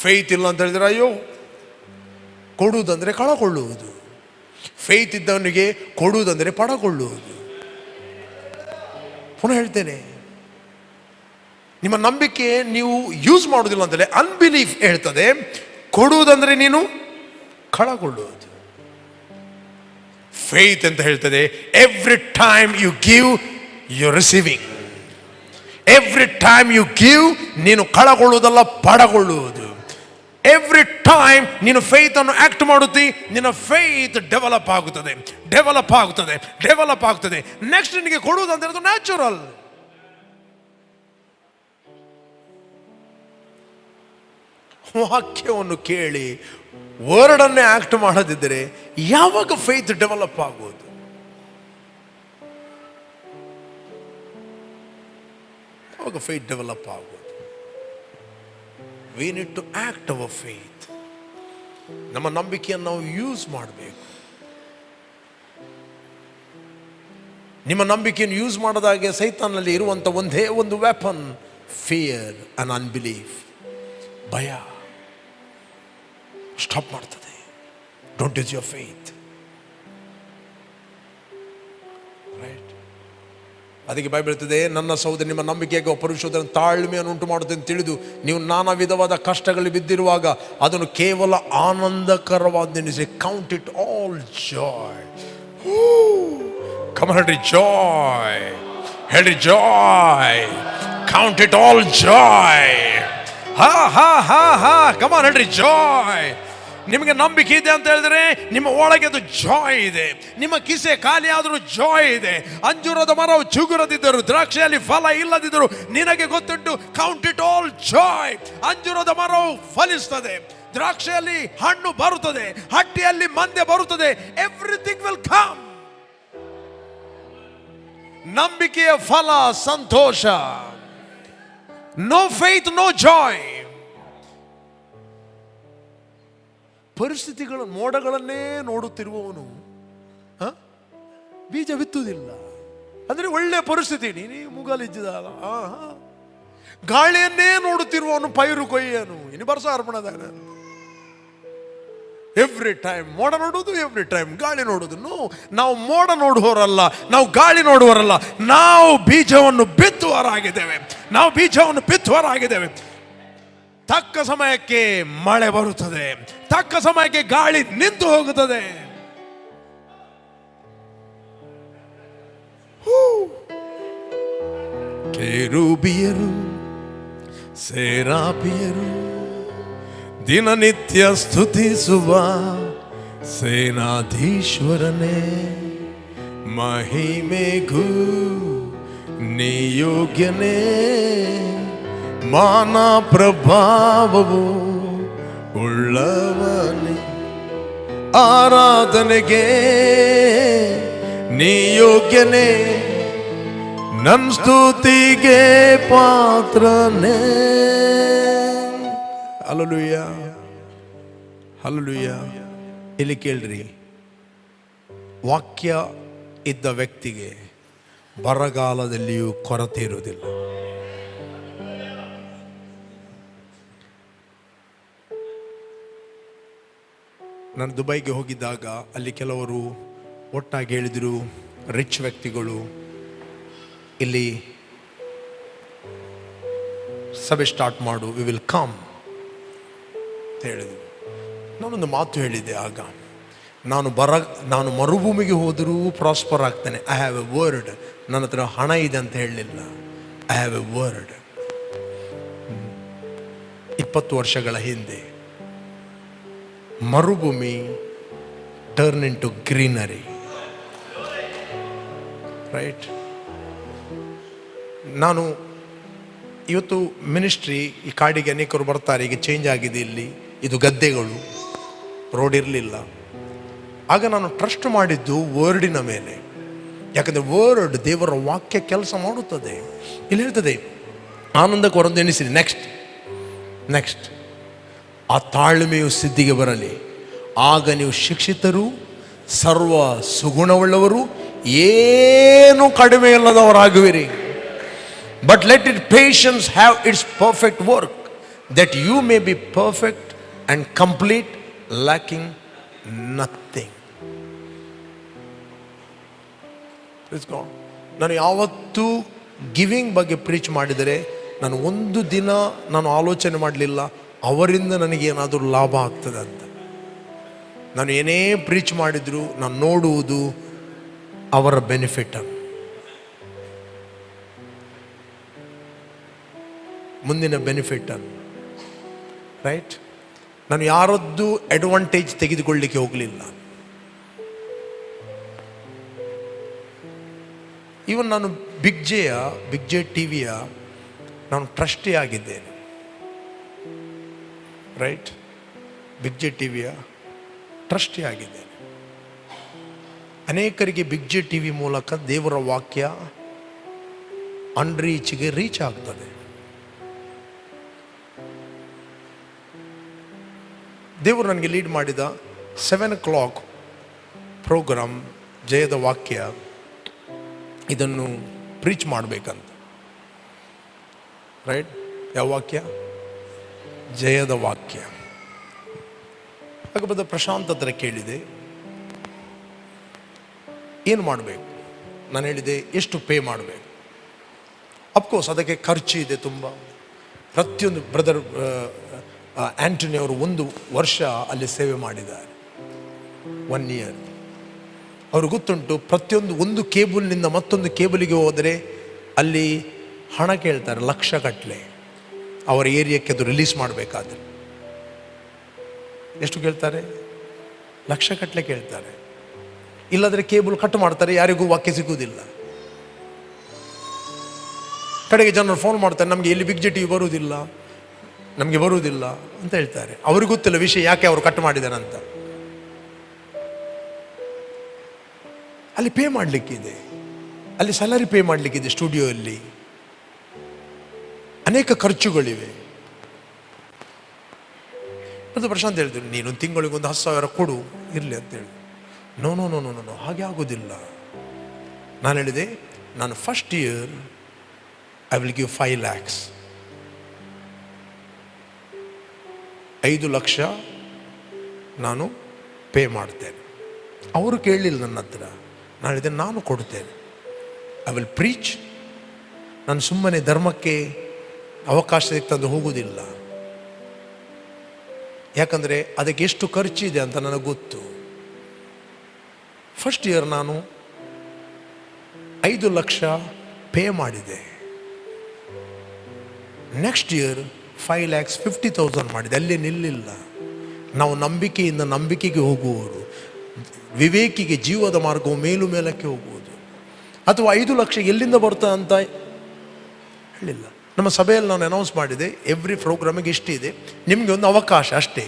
ಫೇತ್ ಇಲ್ಲ ಅಂತ ಹೇಳಿದ್ರೆ ಅಯ್ಯೋ, ಕೊಡುವುದಂದ್ರೆ ಕಳಕೊಳ್ಳುವುದು. ಫೇತ್ ಇದ್ದವನಿಗೆ ಕೊಡುವುದಂದ್ರೆ ಪಡಕೊಳ್ಳುವುದು. ಪುನಃ ಹೇಳ್ತೇನೆ, ನಿಮ್ಮ ನಂಬಿಕೆ ನೀವು ಯೂಸ್ ಮಾಡುವುದಿಲ್ಲ ಅಂತಲೇ ಅನ್ಬಿಲೀಫ್ ಹೇಳ್ತದೆ. ಕೊಡುವುದಂದ್ರೆ ನೀನು ಕಳಕೊಳ್ಳುವುದು. ಫೇತ್ ಅಂತ ಹೇಳ್ತದೆ, every time you give you receiving. Every time you give, ನೀನು ಕಳಕೊಳ್ಳುವುದಲ್ಲ, ಪಡಕೊಳ್ಳುವುದು. ಎವ್ರಿ ಟೈಮ್ ನೀನು ಫೇತ್ ಅನ್ನು ಆಕ್ಟ್ ಮಾಡುತ್ತಿ, ನಿನ್ನ ಫೇತ್ ಡೆವಲಪ್ ಆಗುತ್ತದೆ, ಡೆವಲಪ್ ಆಗುತ್ತದೆ, ಡೆವಲಪ್ ಆಗುತ್ತದೆ. ನೆಕ್ಸ್ಟ್ ನಿನಗೆ ಕೊಡುವುದಂದ್ರೆ ಅದು ನ್ಯಾಚುರಲ್. ವಾಕ್ಯವನ್ನು ಕೇಳಿ ವರ್ಡನ್ನೇ ಆಕ್ಟ್ ಮಾಡದಿದ್ದರೆ ಯಾವಾಗ ಫೇತ್ ಡೆವಲಪ್ ಆಗುವುದು? ಯಾವಾಗ ಫೇತ್ ಡೆವಲಪ್ ಆಗುವುದು? We need to act our faith. ನಮ್ಮ ನಂಬಿಕೆಯನ್ನು ನಾವು ಯೂಸ್ ಮಾಡಬೇಕು. ನಿಮ್ಮ ನಂಬಿಕೆಯನ್ನು ಯೂಸ್ ಮಾಡದಾಗೆ ಸೈತಾನಲ್ಲಿ ಇರುವಂತ ಒಂದೇ ಒಂದು ವೆಪನ್, ಫಿಯರ್ ಅಂಡ್ ಅನ್ಬಿಲೀಫ್. ಭಯ ಸ್ಟಾಪ್ ಮಾಡ್ತದೆ. Don't use your faith. Right? ಅದಕ್ಕೆ ಬೈಬಲ್ ಹೇಳ್ತದೆ, ನನ್ನ ಸಹೋದರ ನಿಮ್ಮ ನಂಬಿಕೆಗೆ ಪರಿಶೋಧನೆ ತಾಳ್ಮೆಯನ್ನು ಉಂಟು ಮಾಡುತ್ತೆ ಅಂತ ತಿಳಿದು ನೀವು ನಾನಾ ವಿಧವಾದ ಕಷ್ಟಗಳಲ್ಲಿ ಬಿದ್ದಿರುವಾಗ ಅದನ್ನು ಕೇವಲ ಆನಂದಕರವಾದೆನಿಸಿ. Count it all joy. Come ಹೇಳ್ರಿ ಜಾಯ್, ಹೇಳ್ರಿ joy. Count it all joy. ಹಾ ಹಾ ಹಾ ಹಾ, ಕಮ್ ಆನ್ ಹೇಳ್ರಿ ಜಾಯ್. ನಿಮಗೆ ನಂಬಿಕೆ ಇದೆ ಅಂತ ಹೇಳಿದ್ರೆ ನಿಮ್ಮ ಒಳಗೆ ಅದು ಜಾಯ್ ಇದೆ. ನಿಮ್ಮ ಕಿಸೆ ಖಾಲಿ ಆದರೂ ಜಾಯ್ ಇದೆ. ಅಂಜೂರದ ಮರವು ಚಿಗುರದಿದ್ದರು, ದ್ರಾಕ್ಷಿಯಲ್ಲಿ ಫಲ ಇಲ್ಲದಿದ್ದರು ನಿನಗೆ ಗೊತ್ತುಂಟು. Count it all joy. ಅಂಜೂರದ ಮರವು ಫಲಿಸ್ತದೆ, ದ್ರಾಕ್ಷಿಯಲ್ಲಿ ಹಣ್ಣು ಬರುತ್ತದೆ, ಹಟ್ಟಿಯಲ್ಲಿ ಮಂದೆ ಬರುತ್ತದೆ. Everything will come. ನಂಬಿಕೆಯ ಫಲ ಸಂತೋಷ. No faith no joy. ಪರಿಸ್ಥಿತಿಗಳ ಮೋಡಗಳನ್ನೇ ನೋಡುತ್ತಿರುವವನು ಬೀಜ ಬಿತ್ತುವುದಿಲ್ಲ. ಅಂದರೆ ಒಳ್ಳೆ ಪರಿಸ್ಥಿತಿ. ನೀನು ಮುಗಲಿದ್ದಿದಾಗ ಗಾಳಿಯನ್ನೇ ನೋಡುತ್ತಿರುವವನು ಪೈರು ಕೊಯ್ಯನು ಇನ್ನು ಬರ್ಸ ಅರ್ಪಣದಾಗ. ಎವ್ರಿ ಟೈಮ್ ಮೋಡ ನೋಡುವುದು, ಎವ್ರಿ ಟೈಮ್ ಗಾಳಿ ನೋಡುವುದು. ನಾವು ಮೋಡ ನೋಡುವವರಲ್ಲ, ನಾವು ಗಾಳಿ ನೋಡುವವರಲ್ಲ, ನಾವು ಬೀಜವನ್ನು ಬಿತ್ತುವರಾಗಿದ್ದೇವೆ. ನಾವು ಬೀಜವನ್ನು ಬಿತ್ತುವರಾಗಿದ್ದೇವೆ. ತಕ್ಕ ಸಮಯಕ್ಕೆ ಮಳೆ ಬರುತ್ತದೆ, ತಕ್ಕ ಸಮಯಕ್ಕೆ ಗಾಳಿ ನಿಂತು ಹೋಗುತ್ತದೆ. ಕೆರೂಬಿಯರು ಸೇರಾಪಿಯರು ದಿನನಿತ್ಯ ಸ್ತುತಿಸುವ ಸೇನಾಧೀಶ್ವರನೇ, ಮಹಿಮೆಗೂ ನಿಯೋಗ್ಯನೇ, ಮಾನ ಪ್ರಭಾವವು ಉಳ್ಳವನೇ, ಆರಾಧನೆಗೆ ನಿಯೋಗ್ಯನೇ, ನನ್ ಸ್ತುತಿಗೆ ಪಾತ್ರನೇ. Hallelujah, hallelujah. ಇಲ್ಲಿ ಕೇಳ್ರಿ, ವಾಕ್ಯ ಇದ್ದ ವ್ಯಕ್ತಿಗೆ ಬರಗಾಲದಲ್ಲಿಯೂ ಕೊರತೆ ಇರುವುದಿಲ್ಲ. ನಾನು ದುಬೈಗೆ ಹೋಗಿದ್ದಾಗ ಅಲ್ಲಿ ಕೆಲವರು ಒಟ್ಟಾಗಿ ಹೇಳಿದರು, ರಿಚ್ ವ್ಯಕ್ತಿಗಳು ಇಲ್ಲಿ ಸಭೆ ಸ್ಟಾರ್ಟ್ ಮಾಡು, ವಿ ವಿಲ್ ಕಮ್ ಅಂತ ಹೇಳಿದ್ರು. ನಾನೊಂದು ಮಾತು ಹೇಳಿದ್ದೆ ಆಗ, ನಾನು ಮರುಭೂಮಿಗೆ ಹೋದರೂ ಪ್ರಾಸ್ಪರ್ ಆಗ್ತೇನೆ. I have a word. ನನ್ನ ಹತ್ರ ಹಣ ಇದೆ ಅಂತ ಹೇಳಲಿಲ್ಲ, ಐ ಹ್ಯಾವ್ ಎ ವರ್ಡ್. 20 ವರ್ಷಗಳ ಹಿಂದೆ ಮರುಭೂಮಿ turn into greenery, right? ನಾನು ಇವತ್ತು ಮಿನಿಸ್ಟ್ರಿ, ಈ ಕಾಡಿಗೆ ಅನೇಕರು ಬರ್ತಾರೆ, ಈಗ ಚೇಂಜ್ ಆಗಿದೆ. ಇಲ್ಲಿ ಇದು ಗದ್ದೆಗಳು, ರೋಡ್ ಇರಲಿಲ್ಲ. ಆಗ ನಾನು ಟ್ರಸ್ಟ್ ಮಾಡಿದ್ದು ವರ್ಡಿನ ಮೇಲೆ. ಯಾಕಂದರೆ ವರ್ಡ್, ದೇವರ ವಾಕ್ಯ ಕೆಲಸ ಮಾಡುತ್ತದೆ. ಇಲ್ಲಿ ಹೇಳ್ತದೆ, ಆನಂದಕ್ಕೆ ಹೊರದು ಎಣಿಸಿರಿ. ನೆಕ್ಸ್ಟ್ ಆ ತಾಳ್ಮೆಯು ಸಿದ್ಧಿಗೆ ಬರಲಿ, ಆಗ ನೀವು ಶಿಕ್ಷಿತರು, ಸರ್ವ ಸುಗುಣವುಳ್ಳವರು, ಏನು ಕಡಿಮೆ ಇಲ್ಲದವರಾಗುವಿರಿ. But let it patience have its perfect work, that you may be perfect and complete, lacking nothing. Praise God. ನಾನು ಯಾವತ್ತೂ ಗಿವಿಂಗ್ ಬಗ್ಗೆ ಪ್ರೀಚ್ ಮಾಡಿದರೆ ನಾನು ಒಂದು ದಿನ ನಾನು ಆಲೋಚನೆ ಮಾಡಲಿಲ್ಲ ಅವರಿಂದ ನನಗೇನಾದರೂ ಲಾಭ ಆಗ್ತದೆ ಅಂತ. ನಾನು ಏನೇ ಪ್ರೀಚ್ ಮಾಡಿದ್ರು ನಾನು ನೋಡುವುದು ಅವರ ಬೆನಿಫಿಟನ್ನು, ಮುಂದಿನ ಬೆನಿಫಿಟನ್ನು, ರೈಟ್? ನಾನು ಯಾರದ್ದು ಅಡ್ವಾಂಟೇಜ್ ತೆಗೆದುಕೊಳ್ಳಲಿಕ್ಕೆ ಹೋಗಲಿಲ್ಲ. ಈವನ್ ನಾನು ಬಿಗ್ ಜೆ ಟಿವಿಯ ನಾನು ಟ್ರಸ್ಟಿ ಆಗಿದ್ದೇನೆ, ರೈಟ್? ಬಿಗ್ ಜೆ ಟಿವಿಯ ಟ್ರಸ್ಟಿ ಆಗಿದ್ದೇನೆ. ಅನೇಕರಿಗೆ ಬಿಗ್ ಜೆ ಟಿವಿ ಮೂಲಕ ದೇವರ ವಾಕ್ಯ ಅನ್ರೀಚ್ಗೆ ರೀಚ್ ಆಗ್ತದೆ. ದೇವರು ನನಗೆ ಲೀಡ್ ಮಾಡಿದ 7 o'clock ಪ್ರೋಗ್ರಾಮ್, ಜಯದ ವಾಕ್ಯ, ಇದನ್ನು ಪ್ರೀಚ್ ಮಾಡಬೇಕಂತ, ರೈಟ್? ಯಾವ ವಾಕ್ಯ? ಜಯದ ವಾಕ್ಯ. ಆಗ ಬಂದ ಪ್ರಶಾಂತ್ ಹತ್ರ ಕೇಳಿದೆ, ಏನು ಮಾಡಬೇಕು? ನಾನು ಹೇಳಿದೆ, ಎಷ್ಟು ಪೇ ಮಾಡಬೇಕು? ಅಫ್ಕೋರ್ಸ್ ಅದಕ್ಕೆ ಖರ್ಚು ಇದೆ ತುಂಬ. ಪ್ರತಿಯೊಂದು ಬ್ರದರ್ ಆ್ಯಂಟನಿ ಅವರು 1 ವರ್ಷ ಅಲ್ಲಿ ಸೇವೆ ಮಾಡಿದ್ದಾರೆ, 1 year. ಅವರು ಗೊತ್ತುಂಟು, ಒಂದು ಕೇಬಲ್ನಿಂದ ಮತ್ತೊಂದು ಕೇಬಲಿಗೆ ಹೋದರೆ ಅಲ್ಲಿ ಹಣ ಕೇಳ್ತಾರೆ, ಲಕ್ಷ ಗಟ್ಟಲೆ. ಅವರ ಏರಿಯಾಕ್ಕೆ ಅದು ರಿಲೀಸ್ ಮಾಡಬೇಕಾದ್ರೆ ಎಷ್ಟು ಕೇಳ್ತಾರೆ? ಲಕ್ಷ ಗಟ್ಟಲೆ ಕೇಳ್ತಾರೆ. ಇಲ್ಲಾದರೆ ಕೇಬಲ್ ಕಟ್ ಮಾಡ್ತಾರೆ, ಯಾರಿಗೂ ವಾಕ್ಯ ಸಿಗುವುದಿಲ್ಲ. ಕಡೆಗೆ ಜನರು ಫೋನ್ ಮಾಡ್ತಾರೆ, ನಮಗೆ ಎಲ್ಲಿ ಬಿಗ್ ಜೆ ಟಿವಿ ಬರುವುದಿಲ್ಲ, ನಮಗೆ ಬರುವುದಿಲ್ಲ ಅಂತ ಹೇಳ್ತಾರೆ. ಅವ್ರಿಗೆ ಗೊತ್ತಿಲ್ಲ ವಿಷಯ, ಯಾಕೆ ಅವರು ಕಟ್ ಮಾಡಿದ್ದಾರೆ ಅಂತ. ಅಲ್ಲಿ ಪೇ ಮಾಡಲಿಕ್ಕಿದೆ, ಅಲ್ಲಿ ಸ್ಯಾಲರಿ ಪೇ ಮಾಡಲಿಕ್ಕಿದೆ, ಸ್ಟುಡಿಯೋಲ್ಲಿ ಅನೇಕ ಖರ್ಚುಗಳಿವೆ. ಮತ್ತು ಪ್ರಶಾಂತ್ ಹೇಳಿದ್ರು, ನೀನು ತಿಂಗಳಿಗೆ ಒಂದು 10,000 ಕೊಡು ಇರಲಿ ಅಂತ ಹೇಳಿ. ನೋ, ಹಾಗೆ ಆಗೋದಿಲ್ಲ. ನಾನು ಹೇಳಿದೆ, ನಾನು first year I will give 5 lakhs. 5 lakh ನಾನು ಪೇ ಮಾಡ್ತೇನೆ. ಅವರು ಕೇಳಲಿಲ್ಲ ನನ್ನ ಹತ್ರ. ನಾನು ಇದನ್ನು ನಾನು ಕೊಡ್ತೇನೆ. I will preach. ನಾನು ಸುಮ್ಮನೆ ಧರ್ಮಕ್ಕೆ ಅವಕಾಶ ಸಿಗ್ತಂದು ಹೋಗುವುದಿಲ್ಲ. ಯಾಕಂದರೆ ಅದಕ್ಕೆ ಎಷ್ಟು ಖರ್ಚಿದೆ ಅಂತ ನನಗೆ ಗೊತ್ತು. ಫಸ್ಟ್ ಇಯರ್ ನಾನು 5 ಲಕ್ಷ ಪೇ ಮಾಡಿದೆ. ನೆಕ್ಸ್ಟ್ ಇಯರ್ 5,50,000 ಮಾಡಿದೆ. ಅಲ್ಲಿ ನಿಲ್ಲಿಲ್ಲ. ನಾವು ನಂಬಿಕೆಯಿಂದ ನಂಬಿಕೆಗೆ ಹೋಗುವವರು, ವಿವೇಕಿಗೆ ಜೀವದ ಮಾರ್ಗವು ಮೇಲು ಮೇಲಕ್ಕೆ ಹೋಗುವುದು. ಅಥವಾ 5 ಲಕ್ಷ ಎಲ್ಲಿಂದ ಬರ್ತದೆ ಅಂತ ಹೇಳಿಲ್ಲ. ನಮ್ಮ ಸಭೆಯಲ್ಲಿ ನಾನು ಅನೌನ್ಸ್ ಮಾಡಿದೆ, ಎವ್ರಿ ಪ್ರೋಗ್ರಾಮಿಗೆ ಇಷ್ಟಿದೆ, ನಿಮಗೆ ಒಂದು ಅವಕಾಶ ಅಷ್ಟೇ.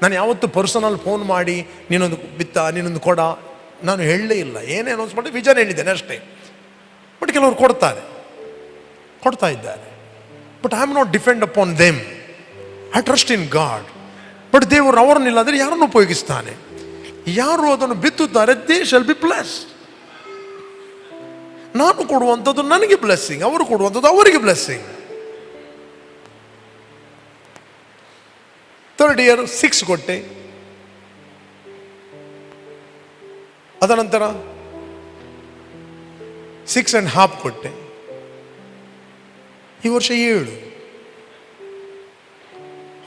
ನಾನು ಯಾವತ್ತೂ ಪರ್ಸನಲ್ ಫೋನ್ ಮಾಡಿ ನೀನೊಂದು ಬಿತ್ತ, ನೀನೊಂದು ಕೊಡ, ನಾನು ಹೇಳಲೇ ಇಲ್ಲ. ಏನೇ ಅನೌನ್ಸ್ ಮಾಡಿ ವಿಜನ್ ಹೇಳಿದ್ದೇನೆ ಅಷ್ಟೇ. ಬಟ್ ಕೆಲವರು ಕೊಡ್ತಾ ಇದ್ದಾರೆ. But I am not depend upon them. I trust in god. But ದೇವರು ಅವರನ್ನಿಲ್ಲಾದರೆ ಯಾರನ್ನು ಉಪಯೋಗಿಸ್ತಾನೆ. ಯಾರು ಅದನ್ನು ಬಿತ್ತುತ್ತಾರೆ, ದೇ ಶಾಲ್ ಬಿ ಬ್ಲೆಸ್ಡ್. ನಾನು ಕೊಡುವಂಥದ್ದು ನನಗೆ ಬ್ಲೆಸ್ಸಿಂಗ್, ಅವರು ಕೊಡುವಂಥದ್ದು ಅವರಿಗೆ ಬ್ಲೆಸ್ಸಿಂಗ್. 3rd ಇಯರ್ 6 ಕೊಟ್ಟೆ. ಅದನಂತರ 6.5 ಕೊಟ್ಟೆ. ಈ ವರ್ಷ 7.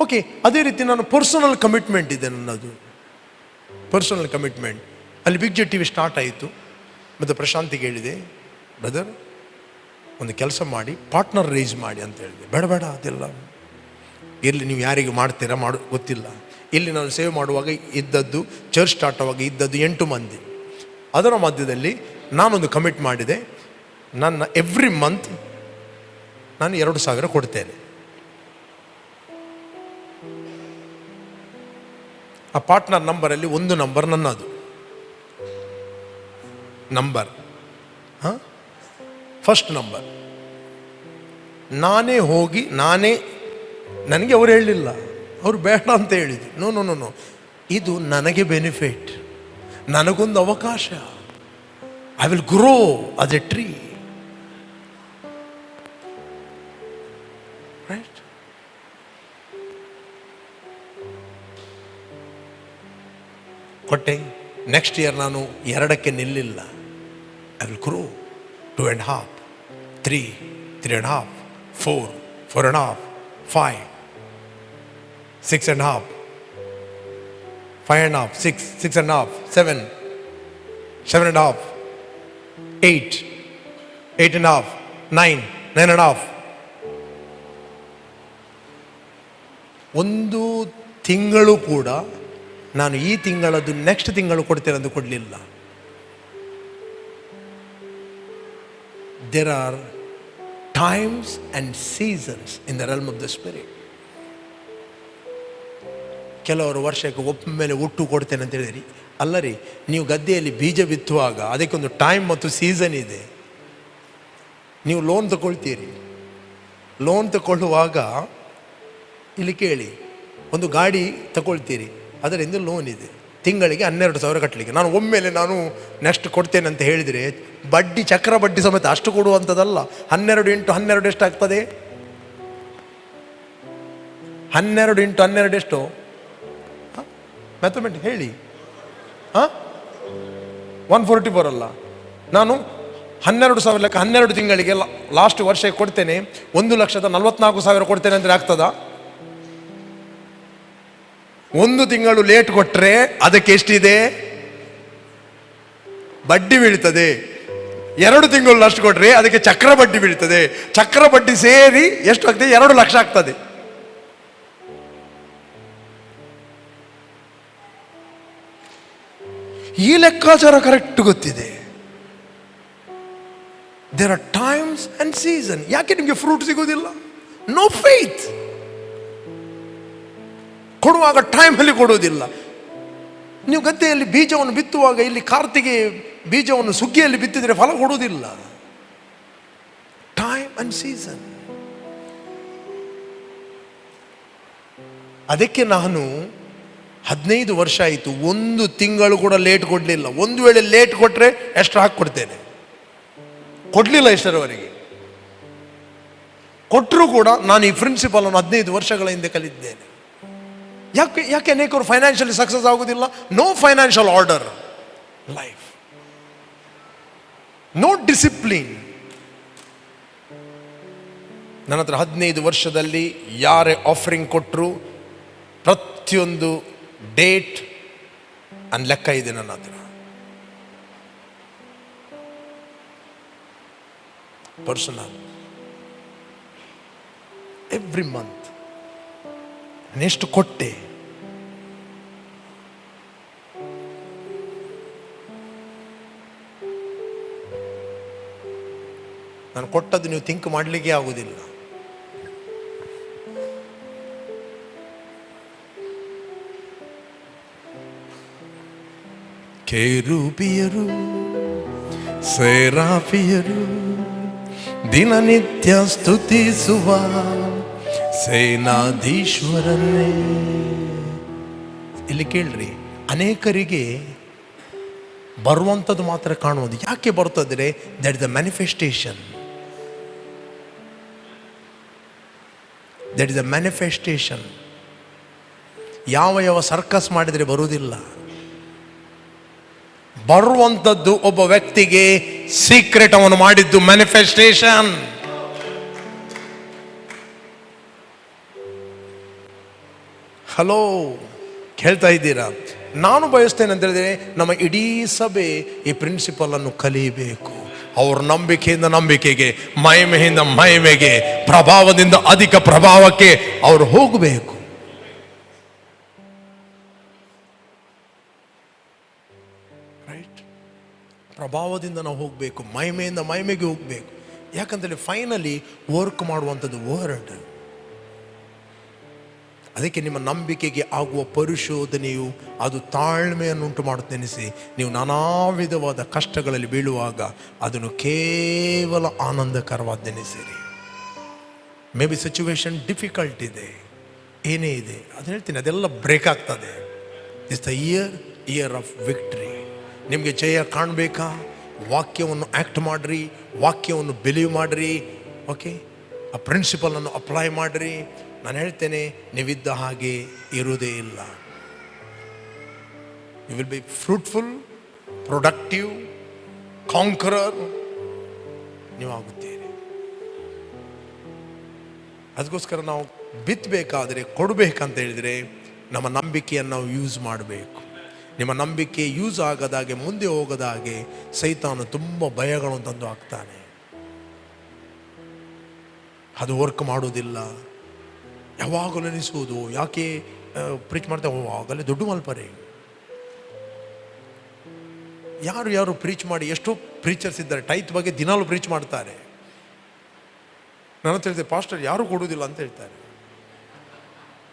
ಓಕೆ, ಅದೇ ರೀತಿ ನಾನು ಪರ್ಸನಲ್ ಕಮಿಟ್ಮೆಂಟ್ ಇದೆ ನನ್ನದು. Personal commitment. ಅಲ್ಲಿ big J T V start ಆಯಿತು. ಮತ್ತು ಪ್ರಶಾಂತಿಗೆ ಹೇಳಿದೆ, ಬ್ರದರ್ ಒಂದು ಕೆಲಸ ಮಾಡಿ, ಪಾರ್ಟ್ನರ್ ರೇಸ್ ಮಾಡಿ ಅಂತ ಹೇಳಿದೆ. ಬೇಡ ಅದೆಲ್ಲ ಇರಲಿ, ನೀವು ಯಾರಿಗೆ ಮಾಡ್ತೀರಾ ಗೊತ್ತಿಲ್ಲ. ಇಲ್ಲಿ ನಾನು ಸೇವೆ ಮಾಡುವಾಗ ಇದ್ದದ್ದು, ಚರ್ಚ್ ಸ್ಟಾರ್ಟ್ ಆವಾಗ ಇದ್ದದ್ದು 8 ಮಂದಿ. ಅದರ ಮಧ್ಯದಲ್ಲಿ ನಾನೊಂದು ಕಮಿಟ್ ಮಾಡಿದೆ, ನನ್ನ ಎವ್ರಿ ಮಂತ್ ನಾನು 2,000 ಕೊಡ್ತೇನೆ. ಆ ಪಾರ್ಟ್ನರ್ ನಂಬರಲ್ಲಿ ಒಂದು ನಂಬರ್ ನನ್ನದು ನಂಬರ್, ಫಸ್ಟ್ ನಂಬರ್. ನಾನೇ ಹೋಗಿ ನನಗೆ ಅವರು ಹೇಳಲಿಲ್ಲ, ಅವರು ಬೇಡ ಅಂತ ಹೇಳಿದ್ರು. ನೋ, ಇದು ನನಗೆ ಬೆನಿಫಿಟ್, ನನಗೊಂದು ಅವಕಾಶ. I will grow as a tree. Right? ಕೊಟ್ಟೆ. ನೆಕ್ಸ್ಟ್ ಇಯರ್ ನಾನು 2ಕ್ಕೆ ನಿಲ್ಲಿಲ್ಲ. I will grow 2.5, 3, 3.5, 4, 4.5, 5, 6.5, 5.5, 6, 6.5, 7, 7.5, 8, 8.5, 9, 9.5. 1 ತಿಂಗಳು ಕೂಡ ನಾನು ಈ ತಿಂಗಳದ್ದು ನೆಕ್ಸ್ಟ್ ತಿಂಗಳು ಕೊಡ್ತೇನೆ ಅಂತ ಕೊಡಲಿಲ್ಲ. There are times and seasons in the realm of the spirit. ಕೆಲವರು ವರ್ಷಕ್ಕೆ ಒಮ್ಮೆಲೆ ಒಟ್ಟು ಕೊಡ್ತೇನೆ ಅಂತ ಹೇಳಿದ್ರಿ. ಅಲ್ಲ ರೀ, ನೀವು ಗದ್ದೆಯಲ್ಲಿ ಬೀಜ ಬಿತ್ತುವಾಗ ಅದಕ್ಕೊಂದು ಟೈಮ್ ಮತ್ತು ಸೀಸನ್ ಇದೆ. ನೀವು ಲೋನ್ ತಗೊಳ್ತೀರಿ. ಲೋನ್ ತಗೊಳ್ಳುವಾಗ ಇಲ್ಲಿ ಕೇಳಿ, ಒಂದು ಗಾಡಿ ತಗೊಳ್ತೀರಿ, ಅದರಿಂದ ಲೋನ್ ಇದೆ, ತಿಂಗಳಿಗೆ 12,000 ಕಟ್ಟಲಿಕ್ಕೆ. ನಾನು ಒಮ್ಮೆಲೆ ನೆಕ್ಸ್ಟ್ ಕೊಡ್ತೇನೆ ಅಂತ ಹೇಳಿದರೆ ಬಡ್ಡಿ, ಚಕ್ರ ಬಡ್ಡಿ ಸಮೇತ ಅಷ್ಟು ಕೊಡುವಂಥದ್ದಲ್ಲ. 12 × 12 ಎಷ್ಟಾಗ್ತದೆ? 12 × 12 ಎಷ್ಟು? ಮ್ಯಾಥಮೆಟಿಕ್ ಹೇಳಿ. 144 ಅಲ್ಲ. ನಾನು 12,000 ಲೆಕ್ಕ 12 ತಿಂಗಳಿಗೆ ಲಾಸ್ಟ್ ವರ್ಷಕ್ಕೆ ಕೊಡ್ತೇನೆ. 1,44,000 ಕೊಡ್ತೇನೆ ಅಂದರೆ ಆಗ್ತದಾ? 1 ತಿಂಗಳು ಲೇಟ್ ಕೊಟ್ಟರೆ ಅದಕ್ಕೆ ಎಷ್ಟಿದೆ? ಬಡ್ಡಿ ಬೀಳ್ತದೆ. 2 ತಿಂಗಳು ಅಷ್ಟು ಕೊಟ್ಟರೆ ಅದಕ್ಕೆ ಚಕ್ರ ಬಡ್ಡಿ ಬೀಳ್ತದೆ. ಚಕ್ರ ಬಡ್ಡಿ ಸೇರಿ ಎಷ್ಟು ಆಗ್ತದೆ? 2 ಲಕ್ಷ ಆಗ್ತದೆ. ಈ ಲೆಕ್ಕಾಚಾರ ಕರೆಕ್ಟ್ ಗೊತ್ತಿದೆ. There are times and season. ಯಾಕೆ ನಿಮಗೆ ಫ್ರೂಟ್ ಸಿಗೋದಿಲ್ಲ? No faith. ಕೊಡುವಾಗ ಟೈಮಲ್ಲಿ ಕೊಡೋದಿಲ್ಲ. ನೀವು ಗದ್ದೆಯಲ್ಲಿ ಬೀಜವನ್ನು ಬಿತ್ತುವಾಗ ಇಲ್ಲಿ ಕಾರ್ತಿಗೆ ಬೀಜವನ್ನು ಸುಗ್ಗಿಯಲ್ಲಿ ಬಿತ್ತಿದರೆ ಫಲ ಕೊಡುವುದಿಲ್ಲ. Time and season. ಅದಕ್ಕೆ ನಾನು 15 ವರ್ಷ ಆಯಿತು, 1 ತಿಂಗಳು ಕೂಡ ಲೇಟ್ ಕೊಡಲಿಲ್ಲ. ಒಂದು ವೇಳೆ ಲೇಟ್ ಕೊಟ್ಟರೆ ಎಷ್ಟು ಹಾಕಿಕೊಡ್ತೇನೆ. ಕೊಡಲಿಲ್ಲ ಇಷ್ಟರವರೆಗೆ. ಕೊಟ್ಟರೂ ಕೂಡ ನಾನು ಈ ಪ್ರಿನ್ಸಿಪಲನ್ನು 15 ವರ್ಷಗಳ ಹಿಂದೆ ಕಲಿತಿದ್ದೇನೆ. ಯಾಕೆ ಅನೇಕರು ಫೈನಾನ್ಷಿಯಲಿ ಸಕ್ಸಸ್ ಆಗೋದಿಲ್ಲ? No financial order life, no discipline. ನನ್ನ ಹತ್ರ 15 ವರ್ಷದಲ್ಲಿ ಯಾರೇ ಆಫರಿಂಗ್ ಕೊಟ್ಟರು ಪ್ರತಿಯೊಂದು ಡೇಟ್ ಅಂಡ್ ಲೆಕ್ಕ ಇದೆ ನನ್ನ ಹತ್ರ. ಪರ್ಸನಲ್ ಎವ್ರಿ ಮಂತ್ ಎಷ್ಟು ಕೊಟ್ಟೆ, ನಾನು ಕೊಟ್ಟದ್ದು ನೀವು ಥಿಂಕ್ ಮಾಡಲಿಕ್ಕೆ ಆಗುದಿಲ್ಲ. ಕೆರೂಬಿಯರು ಸೆರಾಫಿಯರು ದಿನನಿತ್ಯ ಸ್ತುತಿಸುವ ಸೇನಾಧೀಶ್ವರನ್ನೇ. ಇಲ್ಲಿ ಕೇಳ್ರಿ, ಅನೇಕರಿಗೆ ಬರುವಂಥದ್ದು ಮಾತ್ರ ಕಾಣುವುದು. ಯಾಕೆ ಬರ್ತದ್ರೆ? That is the manifestation. That is the manifestation. ಯಾವ ಸರ್ಕಸ್ ಮಾಡಿದರೆ ಬರುವುದಿಲ್ಲ. ಬರುವಂಥದ್ದು ಒಬ್ಬ ವ್ಯಕ್ತಿಗೆ ಸೀಕ್ರೆಟ್ ಅವನು ಮಾಡಿದ್ದು ಮ್ಯಾನಿಫೆಸ್ಟೇಷನ್. ಹಲೋ, ಕೇಳ್ತಾ ಇದ್ದೀರಾ? ನಾನು ಬಯಸ್ತೇನೆ ಅಂತ ಹೇಳಿದ್ರೆ ನಮ್ಮ ಇಡೀ ಸಭೆ ಈ ಪ್ರಿನ್ಸಿಪಲ್ ಅನ್ನು ಕಲಿಯಬೇಕು. ಅವ್ರ ನಂಬಿಕೆಯಿಂದ ನಂಬಿಕೆಗೆ, ಮಹಿಮೆಯಿಂದ ಮಹಿಮೆಗೆ, ಪ್ರಭಾವದಿಂದ ಅಧಿಕ ಪ್ರಭಾವಕ್ಕೆ ಅವರು ಹೋಗಬೇಕು. ರೈಟ್? ಪ್ರಭಾವದಿಂದ ನಾವು ಹೋಗಬೇಕು, ಮಹಿಮೆಯಿಂದ ಮಹಿಮೆಗೆ ಹೋಗಬೇಕು. ಯಾಕಂತೇಳಿ ಫೈನಲಿ ವರ್ಕ್ ಮಾಡುವಂಥದ್ದು ವರ್ಡ್. ಅದಕ್ಕೆ ನಿಮ್ಮ ನಂಬಿಕೆಗೆ ಆಗುವ ಪರಿಶೋಧನೆಯು ಅದು ತಾಳ್ಮೆಯನ್ನು ಉಂಟು ಮಾಡುತ್ತೆ. ನೆನೆಸಿ, ನೀವು ನಾನಾ ವಿಧವಾದ ಕಷ್ಟಗಳಲ್ಲಿ ಬೀಳುವಾಗ ಅದನ್ನು ಕೇವಲ ಆನಂದಕರವಾದೆನಿಸಿರಿ. ಮೇ ಬಿ ಸಿಚುವೇಶನ್ ಡಿಫಿಕಲ್ಟ್ ಇದೆ, ಏನೇ ಇದೆ ಅದು ಹೇಳ್ತೀನಿ, ಅದೆಲ್ಲ ಬ್ರೇಕ್ ಆಗ್ತದೆ. It's the year of victory. ನಿಮಗೆ ಜಯ ಕಾಣಬೇಕಾ? ವಾಕ್ಯವನ್ನು ಆ್ಯಕ್ಟ್ ಮಾಡಿರಿ, ವಾಕ್ಯವನ್ನು ಬಿಲೀವ್ ಮಾಡಿರಿ. ಓಕೆ, ಆ ಪ್ರಿನ್ಸಿಪಲನ್ನು ಅಪ್ಲೈ ಮಾಡಿರಿ. ನಾನು ಹೇಳ್ತೇನೆ, ನೀವಿದ್ದ ಹಾಗೆ ಇರುವುದೇ ಇಲ್ಲ. You will be fruitful, productive, conqueror ನೀವು ಆಗುತ್ತೀರಿ. ಅದಕ್ಕೋಸ್ಕರ ನಾವು ಬಿತ್ತಬೇಕಾದ್ರೆ, ಕೊಡಬೇಕಂತ ಹೇಳಿದರೆ ನಮ್ಮ ನಂಬಿಕೆಯನ್ನು ನಾವು ಯೂಸ್ ಮಾಡಬೇಕು. ನಿಮ್ಮ ನಂಬಿಕೆ ಯೂಸ್ ಆಗದಾಗೆ, ಮುಂದೆ ಹೋಗದಾಗೆ ಸೈತಾನು ತುಂಬ ಭಯಗಳನ್ನು ತಂದು ಹಾಕ್ತಾನೆ. ಅದು ವರ್ಕ್ ಮಾಡೋದಿಲ್ಲ. ಯಾವಾಗಲೂ ಅನಿಸುವುದು, ಯಾಕೆ ಪ್ರೀಚ್ ಮಾಡ್ತೇವೆ, ಆಗಲೇ ದೊಡ್ಡ ಮಲ್ಪರೆ. ಯಾರು ಪ್ರೀಚ್ ಮಾಡಿ, ಎಷ್ಟೋ ಪ್ರೀಚರ್ಸ್ ಇದ್ದಾರೆ ಟೈತ್ ಬಗ್ಗೆ ದಿನಾಲು ಪ್ರೀಚ್ ಮಾಡ್ತಾರೆ. ನಾನು ಹೇಳಿದೆ, ಪಾಸ್ಟರ್ ಯಾರು ಕೊಡುವುದಿಲ್ಲ ಅಂತ ಹೇಳ್ತಾರೆ.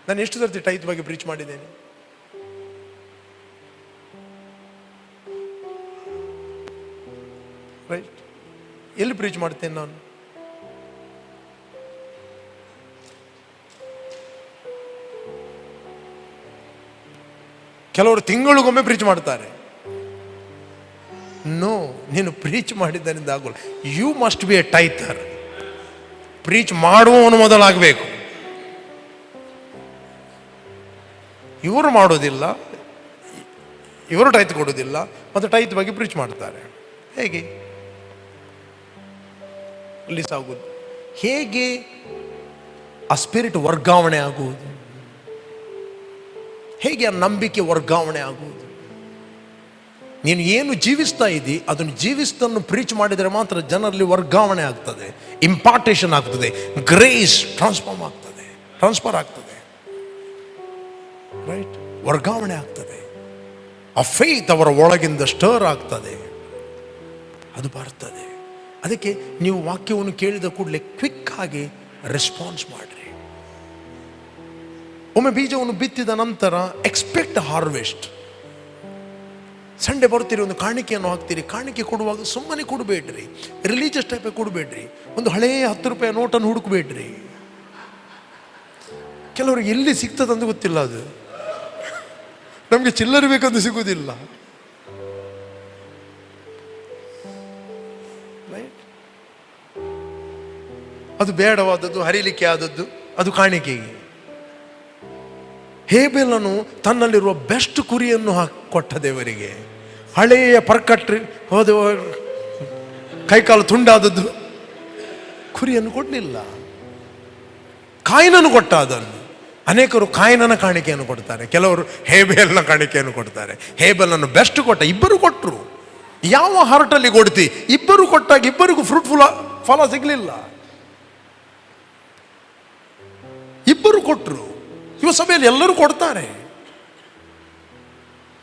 ನಾನು ಎಷ್ಟು ಸರ್ತಿ ಟೈತ್ ಬಗ್ಗೆ ಪ್ರೀಚ್ ಮಾಡಿದ್ದೇನೆ? ರೈಟ್? ಎಲ್ಲಿ ಪ್ರೀಚ್ ಮಾಡ್ತೇನೆ ನಾನು? ಕೆಲವರು ತಿಂಗಳಿಗೊಮ್ಮೆ ಪ್ರೀಚ್ ಮಾಡ್ತಾರೆ. ನೋ, ನೀನು ಪ್ರೀಚ್ ಮಾಡಿದ್ದರಿಂದ ಆಗೋಲ್ಲ. You must be a tither. Preach ಮಾಡುವವನು ಮೊದಲಾಗಬೇಕು. ಇವರು ಮಾಡೋದಿಲ್ಲ, ಇವರು ಟೈತ್ ಕೊಡೋದಿಲ್ಲ, ಮತ್ತು ಟೈತ್ ಬಗ್ಗೆ ಪ್ರೀಚ್ ಮಾಡ್ತಾರೆ. ಹೇಗೆ ರಿಲೀಸ್ ಆಗುವುದು? ಹೇಗೆ ಆ ಸ್ಪಿರಿಟ್ ವರ್ಗಾವಣೆ ಆಗುವುದು? ಹೇಗೆ ಆ ನಂಬಿಕೆ ವರ್ಗಾವಣೆ ಆಗುವುದು? ನೀನು ಏನು ಜೀವಿಸ್ತಾ ಇದ್ದಿ ಅದನ್ನು ಜೀವಿಸ್ತನ್ನು ಪ್ರೀಚ್ ಮಾಡಿದರೆ ಮಾತ್ರ ಜನರಲ್ಲಿ ವರ್ಗಾವಣೆ ಆಗ್ತದೆ, ಇಂಪಾರ್ಟೇಷನ್ ಆಗ್ತದೆ, ಗ್ರೇಸ್ ಟ್ರಾನ್ಸ್ಫರ್ ಆಗ್ತದೆ. ರೈಟ್? ವರ್ಗಾವಣೆ ಆಗ್ತದೆ. ಆ ಫೇತ್ ಅವರ ಒಳಗಿಂದ ಸ್ಟರ್ ಆಗ್ತದೆ, ಅದು ಬರ್ತದೆ. ಅದಕ್ಕೆ ನೀವು ವಾಕ್ಯವನ್ನು ಕೇಳಿದ ಕೂಡಲೇ ಕ್ವಿಕ್ ಆಗಿ ರೆಸ್ಪಾನ್ಸ್ ಮಾಡಿರಿ. ಒಮ್ಮೆ ಬೀಜವನ್ನು ಬಿತ್ತಿದ ನಂತರ ಎಕ್ಸ್ಪೆಕ್ಟ್ ಹಾರ್ವೆಸ್ಟ್. ಸಂಡೆ ಬರ್ತೀರಿ, ಒಂದು ಕಾಣಿಕೆಯನ್ನು ಹಾಕ್ತೀರಿ. ಕಾಣಿಕೆ ಕೊಡುವಾಗ ಸುಮ್ಮನೆ ಕೊಡಬೇಡ್ರಿ, ರಿಲೀಜಿಯಸ್ ಟೈಪ್ ಕೊಡಬೇಡ್ರಿ. ಒಂದು ಹಳೆಯ 10 ರೂಪಾಯಿ ನೋಟನ್ನು ಹುಡುಕಬೇಡ್ರಿ. ಕೆಲವರು ಎಲ್ಲಿ ಸಿಗ್ತದಂತ ಗೊತ್ತಿಲ್ಲ. ಅದು ನಮಗೆ ಚಿಲ್ಲರೆ ಬೇಕಂತ ಸಿಗುವುದಿಲ್ಲ. ಅದು ಬೇಡವಾದದ್ದು, ಹರಿಲಿಕ್ಕೆ ಆದದ್ದು, ಅದು ಕಾಣಿಕೆಗೆ. ಹೇಬೆಲನು ತನ್ನಲ್ಲಿರುವ ಬೆಸ್ಟ್ ಕುರಿಯನ್ನು ಕೊಟ್ಟ ದೇವರಿಗೆ. ಹಳೆಯ ಪರ್ಕಟ್ರಿ ಹೋದ ಕೈಕಾಲು ತುಂಡಾದದ್ದು ಕುರಿಯನ್ನು ಕೊಡಲಿಲ್ಲ. ಕಾಯಿನನ್ನು ಕೊಟ್ಟ ಅದನ್ನು. ಅನೇಕರು ಕಾಯಿನನ ಕಾಣಿಕೆಯನ್ನು ಕೊಡ್ತಾರೆ, ಕೆಲವರು ಹೇಬೆಲ್ನ ಕಾಣಿಕೆಯನ್ನು ಕೊಡ್ತಾರೆ. ಹೇಬೆಲನ್ನು ಬೆಸ್ಟ್ ಕೊಟ್ಟ, ಇಬ್ಬರು ಕೊಟ್ಟರು. ಯಾವ ಹಾರ್ಟಲ್ಲಿ ಕೊಡ್ತಿ? ಇಬ್ಬರು ಕೊಟ್ಟಾಗ ಇಬ್ಬರಿಗೂ ಫ್ರೂಟ್ಫುಲ್ ಫಲ ಸಿಗಲಿಲ್ಲ. ಇಬ್ಬರು ಕೊಟ್ಟರು. ಇವ ಸಭೆಯಲ್ಲಿ ಎಲ್ಲರೂ ಕೊಡ್ತಾರೆ.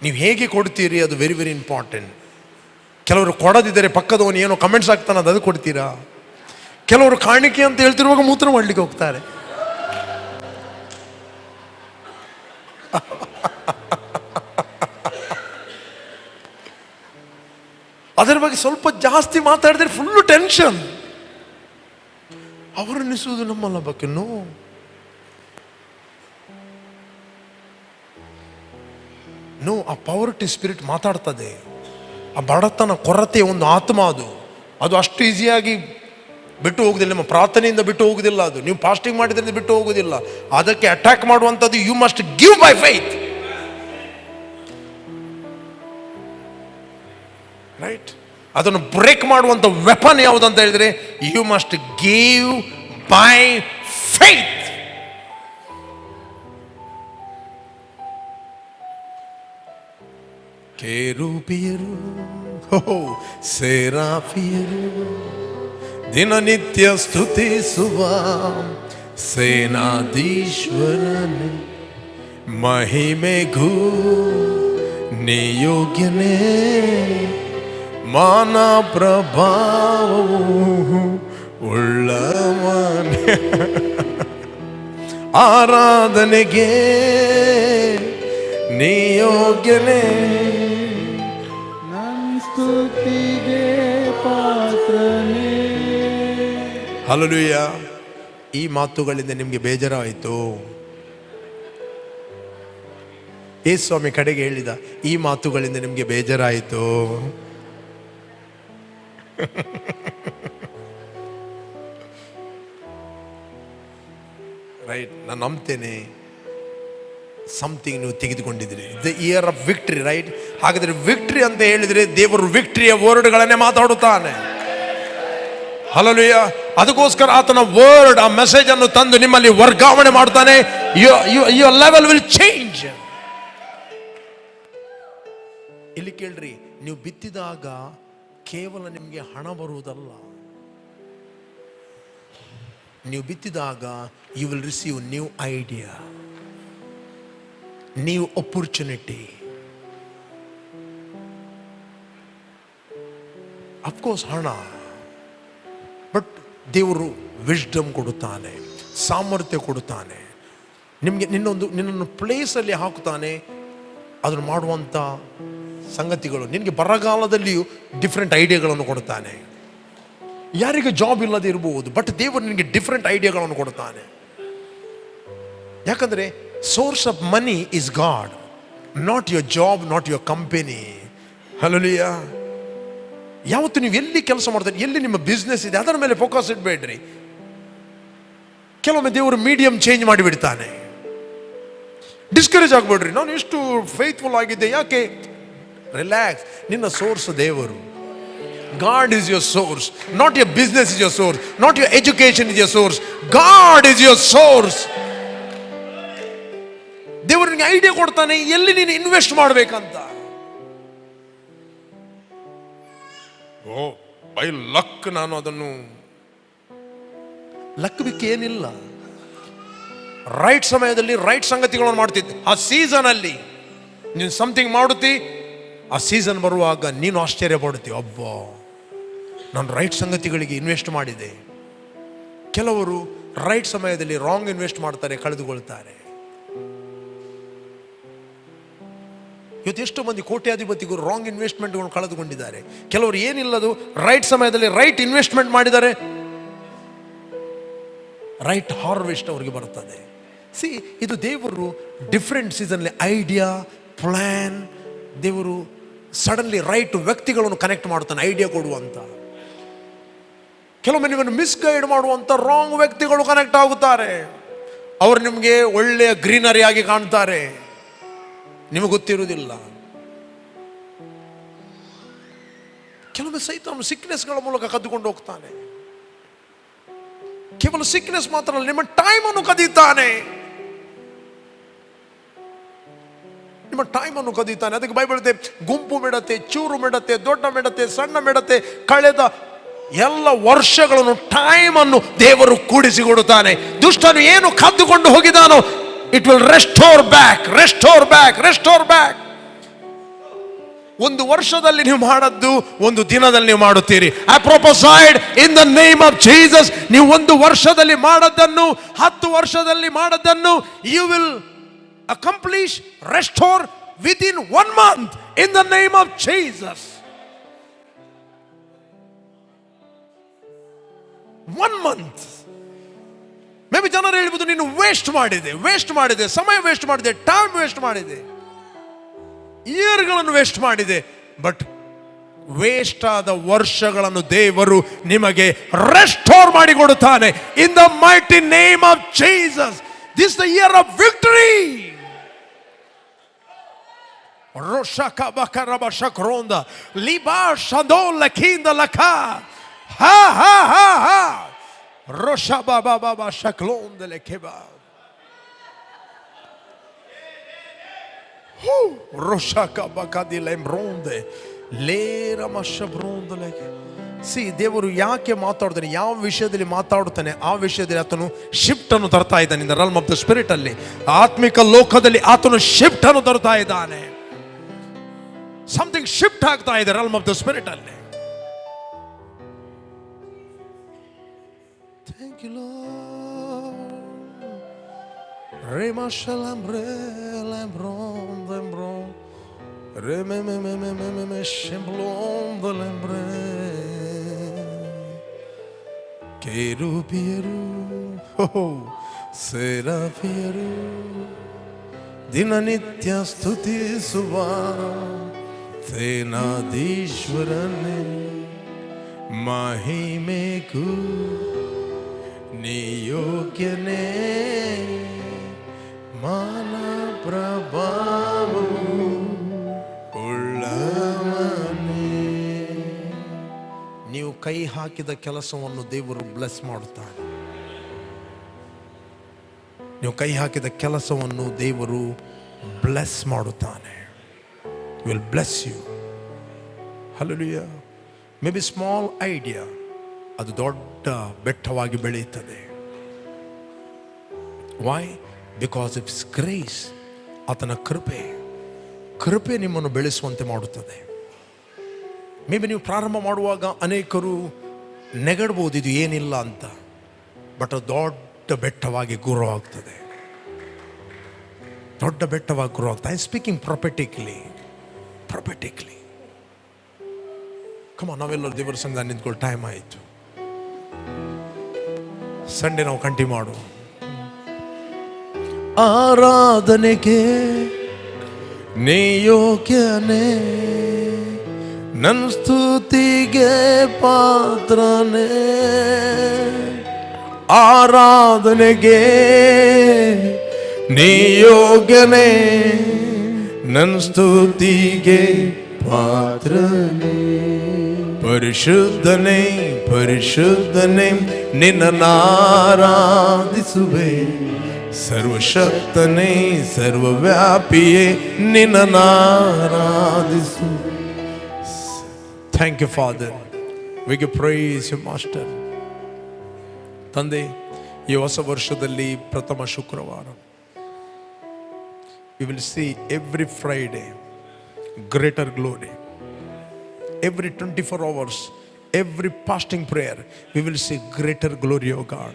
ನೀವು ಹೇಗೆ ಕೊಡ್ತೀರಿ ಅದು ವೆರಿ ವೆರಿ ಇಂಪಾರ್ಟೆಂಟ್. ಕೆಲವರು ಕೊಡದಿದ್ದರೆ ಪಕ್ಕದವನು ಏನೋ ಕಮೆಂಟ್ಸ್ ಆಗ್ತಾನೆ, ಅದು ಕೊಡ್ತೀರಾ? ಕೆಲವರು ಕಾಣಿಕೆ ಅಂತ ಹೇಳ್ತಿರುವಾಗ ಮೂತ್ರ ಮಾಡಲಿಕ್ಕೆ ಹೋಗ್ತಾರೆ. ಅದರ ಬಗ್ಗೆ ಸ್ವಲ್ಪ ಜಾಸ್ತಿ ಮಾತಾಡಿದ್ರೆ ಫುಲ್ಲು ಟೆನ್ಷನ್. ಅವರನ್ನಿಸುವುದು ನಮ್ಮಲ್ಲ ಬಗ್ಗೆ. ನೋ, ಆ ಪವರ್ಟಿ ಸ್ಪಿರಿಟ್ ಮಾತಾಡ್ತದೆ. ಆ ಬಡತನ, ಕೊರತೆ ಒಂದು ಆತ್ಮ. ಅದು ಅಷ್ಟು ಈಸಿಯಾಗಿ ಬಿಟ್ಟು ಹೋಗುದಿಲ್ಲ. ನಿಮ್ಮ ಪ್ರಾರ್ಥನೆಯಿಂದ ಬಿಟ್ಟು ಹೋಗುದಿಲ್ಲ. ಅದು ನೀವು ಫಾಸ್ಟಿಂಗ್ ಮಾಡಿದ್ರಿಂದ ಬಿಟ್ಟು ಹೋಗುದಿಲ್ಲ. ಅದಕ್ಕೆ ಅಟ್ಯಾಕ್ ಮಾಡುವಂಥದ್ದು you must give by faith. Right? ಅದನ್ನು ಬ್ರೇಕ್ ಮಾಡುವಂಥ ವೆಪನ್ ಯಾವುದಂತ ಹೇಳಿದ್ರೆ you must give by faith. ಕೆರೂಬಿಯರು, ಸೆರಾಫಿಯರು ದಿನನಿತ್ಯ ಸ್ತುತಿಸುವ ಸೇನಾಧೀಶ್ವರನೇ, ಮಹಿಮೆಗೂ ನಿಯೋಗ್ಯನೇ, ಮಾನ ಪ್ರಭಾವವು ಉಳ್ಳವನೇ, ಆರಾಧನೆಗೆ ನಿಯೋಗ್ಯನೇ, ಸ್ತುತಿಗೆ ಪಾತ್ರನೇ. ಹಲ್ಲೆಲೂಯಾ. ಈ ಮಾತುಗಳಿಂದ ನಿಮಗೆ ಬೇಜಾರಾಯಿತು? ಯೇಸು ಸ್ವಾಮಿ ಕಡೆಗೆ ಹೇಳಿದ, ಈ ಮಾತುಗಳಿಂದ ನಿಮಗೆ ಬೇಜಾರಾಯಿತು? ರೈಟ್? ನಾನು ನಂಬ್ತೇನೆ ಸಮಥಿಂಗ್ ನೀವು ತೆಗೆದುಕೊಂಡಿದ್ರಿ. The year of victory. Right? ಹಾಗಾದ್ರೆ ವಿಕ್ಟ್ರಿ ಅಂತ ಹೇಳಿದ್ರೆ ದೇವರು ವಿಕ್ಟ್ರಿಯ ವರ್ಡ್ಗಳನ್ನೇ ಮಾತಾಡುತ್ತಾನೆ. ಹಲ್ಲೆಲೂಯಾ. ಅದಕ್ಕೋಸ್ಕರ ಆತನ ವರ್ಡ್, ಆ ಮೆಸೇಜ್ ಅನ್ನು ತಂದು ನಿಮ್ಮಲ್ಲಿ ವರ್ಗಾವಣೆ ಮಾಡ್ತಾನೆ. Your level will change. ಇಲ್ಲಿ ಕೇಳ್ರಿ, ನೀವು ಬಿತ್ತಿದಾಗ ಕೇವಲ ನಿಮಗೆ ಹಣ ಬರುವುದಲ್ಲ. ನೀವು ಬಿತ್ತಿದಾಗ you will receive new idea, new opportunity. Of course ಹಣ, ಬಟ್ ದೇವರು ವಿಸ್ಡಮ್ ಕೊಡುತ್ತಾನೆ, ಸಾಮರ್ಥ್ಯ ಕೊಡುತ್ತಾನೆ. ನಿಮಗೆ ನಿನ್ನನ್ನು ಪ್ಲೇಸಲ್ಲಿ ಹಾಕುತ್ತಾನೆ. ಅದನ್ನು ಮಾಡುವಂಥ ಸಂಗತಿಗಳು ನಿನಗೆ ಬರಗಾಲದಲ್ಲಿಯೂ ಡಿಫ್ರೆಂಟ್ ಐಡಿಯಾಗಳನ್ನು ಕೊಡುತ್ತಾನೆ. ಯಾರಿಗೆ ಜಾಬ್ ಇಲ್ಲದೆ ಇರಬಹುದು, ಬಟ್ ದೇವರು ನಿನಗೆ ಡಿಫ್ರೆಂಟ್ ಐಡಿಯಾಗಳನ್ನು ಕೊಡುತ್ತಾನೆ. ಯಾಕಂದರೆ source of money is god, not your job, not your company. Hallelujah. ಯಾವತ್ತು ನೀವು ಎಲ್ಲಿ ಕೆಲಸ ಮಾಡ್ತಾರೆ, ಎಲ್ಲಿ ನಿಮ್ಮ ಬಿಸ್ನೆಸ್ ಇದೆ, ಅದರ ಮೇಲೆ ಫೋಕಸ್ ಇಡಬೇಡ್ರಿ. ಕೆಲವೊಮ್ಮೆ ದೇವರು ಮೀಡಿಯಂ ಚೇಂಜ್ ಮಾಡಿಬಿಡ್ತಾನೆ. ಡಿಸ್ಕರೇಜ್ ಆಗಬೇಡ್ರಿ. ನಾನು ಎಷ್ಟು ಫೇತ್ಫುಲ್ ಆಗಿದ್ದೆ, ಯಾಕೆ? ರಿಲ್ಯಾಕ್ಸ್. ನಿನ್ನ ಸೋರ್ಸ್ ದೇವರು. God is your source, not your business is your source, not your education is your source. God is your source. ದೇವರು ನಿನಗೆ ಐಡಿಯಾ ಕೊಡ್ತಾನೆ ಎಲ್ಲಿ ನೀನು ಇನ್ವೆಸ್ಟ್ ಮಾಡಬೇಕಂತ. ಓ ಬೈ ಲಕ್ ನಾನು ಅದನ್ನು ಲಕ್ ಬಿಕ್ಕೆ ಏನಿಲ್ಲ. ರೈಟ್ ಸಮಯದಲ್ಲಿ ರೈಟ್ ಸಂಗತಿಗಳನ್ನು ಮಾಡ್ತಿದ್ದೆ. ಆ ಸೀಸನ್ ಅಲ್ಲಿ ನೀನು ಸಮಥಿಂಗ್ ಮಾಡುತ್ತಿ, ಆ ಸೀಸನ್ ಬರುವಾಗ ನೀನು ಆಶ್ಚರ್ಯ ಪಡ್ತೀವಿ, ಅಬ್ಬಾ ನಾನು ರೈಟ್ ಸಂಗತಿಗಳಿಗೆ ಇನ್ವೆಸ್ಟ್ ಮಾಡಿದೆ. ಕೆಲವರು ರೈಟ್ ಸಮಯದಲ್ಲಿ ರಾಂಗ್ ಇನ್ವೆಸ್ಟ್ ಮಾಡ್ತಾರೆ, ಕಳೆದುಕೊಳ್ತಾರೆ. ಇವತ್ತು ಎಷ್ಟು ಮಂದಿ ಕೋಟ್ಯಾಧಿಪತಿಗಳು ರಾಂಗ್ ಇನ್ವೆಸ್ಟ್ಮೆಂಟ್ಗಳನ್ನು ಕಳೆದುಕೊಂಡಿದ್ದಾರೆ. ಕೆಲವರು ಏನಿಲ್ಲದು ರೈಟ್ ಸಮಯದಲ್ಲಿ ರೈಟ್ ಇನ್ವೆಸ್ಟ್ಮೆಂಟ್ ಮಾಡಿದ್ದಾರೆ, ರೈಟ್ ಹಾರ್ವೆಸ್ಟ್ ಅವರಿಗೆ ಬರ್ತದೆ. ಇದು ದೇವರು ಡಿಫ್ರೆಂಟ್ ಸೀಸನ್ಲಿ ಐಡಿಯಾ, ಪ್ಲ್ಯಾನ್. ದೇವರು ಸಡನ್ಲಿ ರೈಟ್ ವ್ಯಕ್ತಿಗಳನ್ನು ಕನೆಕ್ಟ್ ಮಾಡ್ತಾನೆ ಐಡಿಯಾ ಕೊಡುವಂತ. ಕೆಲವೊಮ್ಮೆ ನಿಮ್ಮನ್ನು ಮಿಸ್ಗೈಡ್ ಮಾಡುವಂಥ ರಾಂಗ್ ವ್ಯಕ್ತಿಗಳು ಕನೆಕ್ಟ್ ಆಗುತ್ತಾರೆ. ಅವರು ನಿಮಗೆ ಒಳ್ಳೆಯ ಗ್ರೀನರಿ ಆಗಿ ಕಾಣ್ತಾರೆ, ನಿಮಗೆ ಗೊತ್ತಿರುವುದಿಲ್ಲ. ಕೆಲವೊಮ್ಮೆ ಸೈತಾನು ಸಿಕ್ನೆಸ್ಗಳ ಮೂಲಕ ಕದ್ದುಕೊಂಡು ಹೋಗ್ತಾನೆ. ಕೇವಲ ಸಿಕ್ನೆಸ್ ಮಾತ್ರ ಅಲ್ಲ, ನಿಮ್ಮ ಟೈಮ್ ಅನ್ನು ಕದೀತಾನೆ. ನಿಮ್ಮ ಟೈಮ್ ಅನ್ನು ಕದೀತಾನೆ. ಅದಕ್ಕೆ ಬೈಬಲ್ ಇದೆ, ಗುಂಪು ಮಿಡತೆ, ಚೂರು ಮಿಡತೆ, ದೊಡ್ಡ ಮಿಡತೆ, ಸಣ್ಣ ಮಿಡತೆ ಕಳೆದ ಎಲ್ಲ ವರ್ಷಗಳನ್ನು, ಟೈಮ್ ಅನ್ನು ದೇವರು ಕೂಡಿಸಿಕೊಡುತ್ತಾನೆ. ದುಷ್ಟನು ಏನು ಕದ್ದುಕೊಂಡು ಹೋಗಿದಾನೋ, it will restore back, restore back, restore back. ಒಂದು ವರ್ಷದಲ್ಲಿ ನೀವು ಮಾಡದ್ದು ಒಂದು ದಿನದಲ್ಲಿ ನೀವು ಮಾಡುತ್ತೀರಿ. I prophesied in the name of Jesus, ನೀವು ಒಂದು ವರ್ಷದಲ್ಲಿ ಮಾಡದ್ದನ್ನು 10 ವರ್ಷದಲ್ಲಿ ಮಾಡದ್ದನ್ನು you will accomplish, restore with in 1 month in the name of Jesus. 1 month. Maybe ಜನರು ಹೇಳ್ಬೋದು, ನೀನು ವೇಸ್ಟ್ ಮಾಡಿದೆ, ಸಮಯ ವೇಸ್ಟ್ ಮಾಡಿದೆ, ಟೈಮ್ ವೇಸ್ಟ್ ಮಾಡಿದೆ, ಇಯರ್ಗಳನ್ನು ವೇಸ್ಟ್ ಮಾಡಿದೆ. ಬಟ್ ವೇಸ್ಟ್ ಆದ ವರ್ಷಗಳನ್ನು ದೇವರು ನಿಮಗೆ ರೆಸ್ಟೋರ್ ಮಾಡಿಕೊಡುತ್ತಾನೆ. In the mighty name of Jesus, this the year of victory. ರೋಷಕ ಬಕರಬ ಶಕ್ರೋಂದ ಲಿಬಾ ಶದೋ ಲಖೀಂದ ಲಖ ಹಾ ಹಾ ಹಾ ಹಾ ರೋಷ ಬಾಬಾ ಬಾಬಾ ಶಕ್ಲೋಂದ ಲೆಖೆಬಾ ದೇವರು ಯಾಕೆ ಮಾತಾಡ್ತಾನೆ, ಯಾವ ವಿಷಯದಲ್ಲಿ ಮಾತಾಡುತ್ತಾನೆ, ಆ ವಿಷಯದಲ್ಲಿ ಆತನು ಶಿಫ್ಟ್ ಅನ್ನು ತರ್ತಾ ಇದ್ದಾನೆ. In the realm of the spirit ಅಲ್ಲಿ, ಆತ್ಮಿಕ ಲೋಕದಲ್ಲಿ ಆತನು ಶಿಫ್ಟ್ ಅನ್ನು ತರ್ತಾ ಇದ್ದಾನೆ. ಸಮಥಿಂಗ್ ಶಿಫ್ಟ್ ಆಗ್ತಾ ಇದೆ ರೆಲ್ಮ್ ಆಫ್ ದ ಸ್ಪಿರಿಟ್ ಅಲ್ಲಿ. Thank you Rema shalam relem brom dem brom reme me me me me me me shemblom delem bre kerubiru ho serafiru dinanitya stuti suva tenadishwarane mahimeku niyogyane ಮಾನ ಪ್ರಭಾವ ಉಳ್ಳವನೇ. ನೀವು ಕೈ ಹಾಕಿದ ಕೆಲಸವನ್ನು ದೇವರು ಬ್ಲೆಸ್ ಮಾಡುತ್ತಾನೆ. ನೀವು ಕೈ ಹಾಕಿದ ಕೆಲಸವನ್ನು ದೇವರು ಬ್ಲೆಸ್ ಮಾಡುತ್ತಾನೆ. Will bless you. Hallelujah. Maybe small idea, ಅದು ದೊಡ್ಡ ಬೆಟ್ಟವಾಗಿ ಬೆಳೆಯುತ್ತದೆ. ವೈ? Because it's grace. ಆತನ ಕೃಪೆ ನಿಮ್ಮನ್ನು ಬೆಳೆಸುವಂತೆ ಮಾಡುತ್ತದೆ. ಮೇ ಬಿ ನೀವು ಪ್ರಾರಂಭ ಮಾಡುವಾಗ ಅನೇಕರು ನೆಗಡ್ಬೋದು, ಇದು ಏನಿಲ್ಲ ಅಂತ. ಬಟ್ ಅದು ದೊಡ್ಡ ಬೆಟ್ಟವಾಗಿ ಗುರು ಆಗ್ತದೆ. ದೊಡ್ಡ ಬೆಟ್ಟವಾಗಿ ಗುರು ಆಗ್ತದೆ. I speaking prophetically. ಕಮ, ನಾವೆಲ್ಲರೂ ದೇವರ ಸಂಘ ನಿಂತ್ಕೊಳ್ಳೋ ಟೈಮ್ ಆಯಿತು. ಸಂಡೇ ನಾವು ಕಂಟಿನ್ಯೂ ಮಾಡುವ. ಆರಾಧನೆಗೆ ನೀ ಯೋಗ್ಯನೇ, ನನ್ನ ಸ್ತುತಿಗೆ ಪಾತ್ರನೇ. ಆರಾಧನೆಗೆ ನೀ ಯೋಗ್ಯನೇ, ನನ್ನ ಸ್ತುತಿಗೆ ಪಾತ್ರನೇ. ಪರಿಶುದ್ಧನೇ ನಿನ್ನನ್ನು ಆರಾಧಿಸುವೆ. ಸರ್ವಶಕ್ತನೇ ಸರ್ವವ್ಯಾಪಿಯೇ ನಿನ್ನನ್ನು ಆರಾಧಿಸು. Thank you father, we give praise you master. ತಂದೆ, ಈ ಹೊಸ ವರ್ಷದಲ್ಲಿ ಪ್ರಥಮ ಶುಕ್ರವಾರ we will see every Friday greater glory. Every 24 hours, every fasting prayer, we will see greater glory, oh God.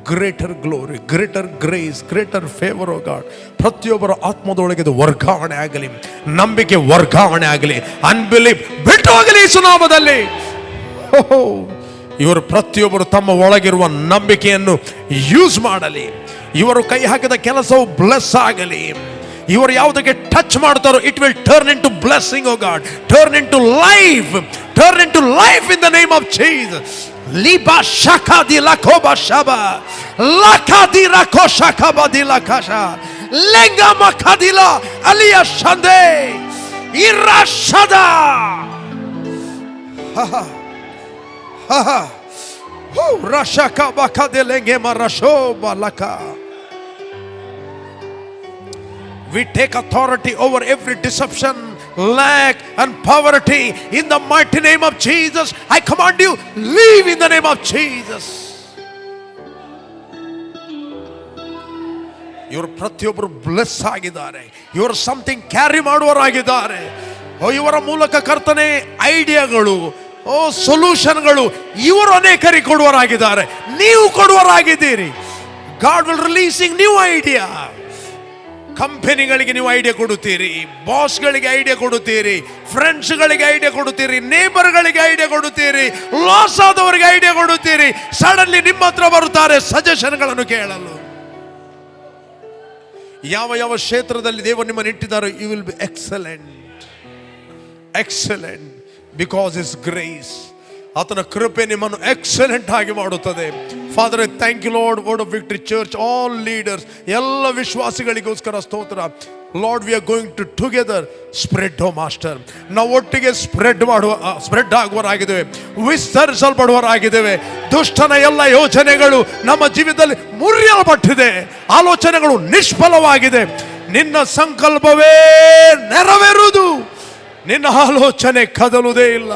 Greater glory, greater grace, greater favor, oh God. ಪ್ರತಿಯೊಬ್ಬರ ಆತ್ಮದೊಳಗೆ ವರ್ಗಾವಣೆ ಆಗಲಿ, ನಂಬಿಕೆ ವರ್ಗಾವಣೆ ಆಗಲಿ, ಅನ್ಬಿಲೀಫ್ ಬಿಟ್ಟು ಹೋಗಲಿ ಯೇಸುನಾಮದಲ್ಲಿ. ಇವರು ಪ್ರತಿಯೊಬ್ಬರು ತಮ್ಮ ಒಳಗಿರುವ ನಂಬಿಕೆಯನ್ನು ಯೂಸ್ ಮಾಡಲಿ. ಇವರು ಕೈ ಹಾಕಿದ ಕೆಲಸವು ಬ್ಲೆಸ್ ಆಗಲಿ. ಇವರು ಯಾವುದಕ್ಕೆ ಟಚ್ ಮಾಡ್ತಾರೋ it will turn into blessing, oh God. Turn into life in the name of Jesus. Liba shaka di la koba shaba. Laka di rako shaka ba di la kasha. Lenga makadila aliya shande. Irashada. Ha ha. Ha ha. Rashaka bakadelenge marasho balaka. We take authority over every deception, lack and poverty in the mighty name of Jesus. I command you, leave in the name of Jesus. ಇವರು ಪ್ರತಿಯೊಬ್ಬರು ಬ್ಲೆಸ್ ಆಗಿದ್ದಾರೆ. ಇವರು ಸಮಥಿಂಗ್ ಕ್ಯಾರಿ ಮಾಡುವವರಾಗಿದ್ದಾರೆ. ಇವರ ಮೂಲಕ ಕರ್ತನೆ ಐಡಿಯಾಗಳು, ಸೊಲ್ಯೂಷನ್ಗಳು ಇವರು ಅನೇಕರಿಗೆ ಕೊಡುವರಾಗಿದ್ದಾರೆ. ನೀವು ಕೊಡುವರಾಗಿದ್ದೀರಿ. God will releasing new idea. ಕಂಪನಿಗಳಿಗೆ ನೀವು ಐಡಿಯಾ ಕೊಡುತ್ತೀರಿ, ಬಾಸ್ಗಳಿಗೆ ಐಡಿಯಾ ಕೊಡುತ್ತೀರಿ, ಫ್ರೆಂಡ್ಸ್ಗಳಿಗೆ ಐಡಿಯಾ ಕೊಡುತ್ತೀರಿ, ನೇಬರ್ಗಳಿಗೆ ಐಡಿಯಾ ಕೊಡುತ್ತೀರಿ, ಲಾಸ್ ಆದವರಿಗೆ ಐಡಿಯಾ ಕೊಡುತ್ತೀರಿ. ಸಡನ್ಲಿ ನಿಮ್ಮ ಹತ್ರ ಬರುತ್ತಾರೆ ಸಜೆಷನ್ಗಳನ್ನು ಕೇಳಲು. ಯಾವ ಯಾವ ಕ್ಷೇತ್ರದಲ್ಲಿ ದೇವರು ನಿಮ್ಮನ್ನು ಇಟ್ಟಿದ್ದಾರೋ you will be excellent. Excellent because is grace. ಆತನ ಕೃಪೆ ನಿಮ್ಮನ್ನು ಎಕ್ಸಲೆಂಟ್ ಆಗಿ ಮಾಡುತ್ತದೆ. Father I thank you lord, word of victory church, all leaders, ಎಲ್ಲ ವಿಶ್ವಾಸಿಗಳಿಗೋಸ್ಕರ ಸ್ತೋತ್ರ. Lord we are going to together spread ಹೋ ಮಾಸ್ಟರ್. ನಾವು ಒಟ್ಟಿಗೆ ಸ್ಪ್ರೆಡ್ ಆಗುವರಾಗಿದ್ದೇವೆ, ವಿಸ್ತರಿಸಲ್ಪಡುವರಾಗಿದ್ದೇವೆ. ದುಷ್ಟನ ಎಲ್ಲ ಯೋಜನೆಗಳು ನಮ್ಮ ಜೀವಿತದಲ್ಲಿ ಮುರಿಯಲ್ಪಟ್ಟಿದೆ, ಆಲೋಚನೆಗಳು ನಿಷ್ಫಲವಾಗಿದೆ. ನಿನ್ನ ಸಂಕಲ್ಪವೇ ನೆರವೇರುವುದು, ನಿನ್ನ ಆಲೋಚನೆ ಕದಲುವುದೇ ಇಲ್ಲ.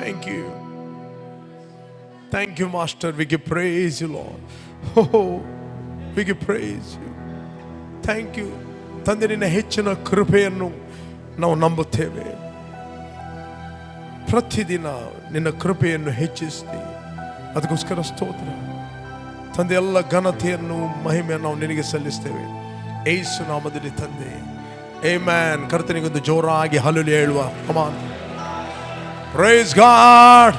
Thank you. Thank you, Master. We give praise you, Lord. Oh, we give praise you. Thank you. ತಂದೆ, ನಿನ್ನ ಹೆಚ್ಚಿನ ಕೃಪೆಯನ್ನು ನಾವು ನಂಬುತ್ತೇವೆ. ಪ್ರತಿದಿನ ನಿನ್ನ ಕೃಪೆಯನ್ನು ಹೆಚ್ಚಿಸಿ, ಅದಕ್ಕೋಸ್ಕರ ಸ್ತೋತ್ರ ತಂದೆ. ಎಲ್ಲ ಘನತೆಯನ್ನು ಮಹಿಮೆಯನ್ನು ನಾವು ನಿನಗೆ ಸಲ್ಲಿಸ್ತೇವೆ ಯೇಸು ನಾಮದಲ್ಲಿ ತಂದೆ. ಆಮೆನ್. ಕರ್ತನಿಗೊಂದು ಜೋರಾಗಿ ಹಲ್ಲೆಲೂಯಾ ಹೇಳುವ. Come on. Praise God.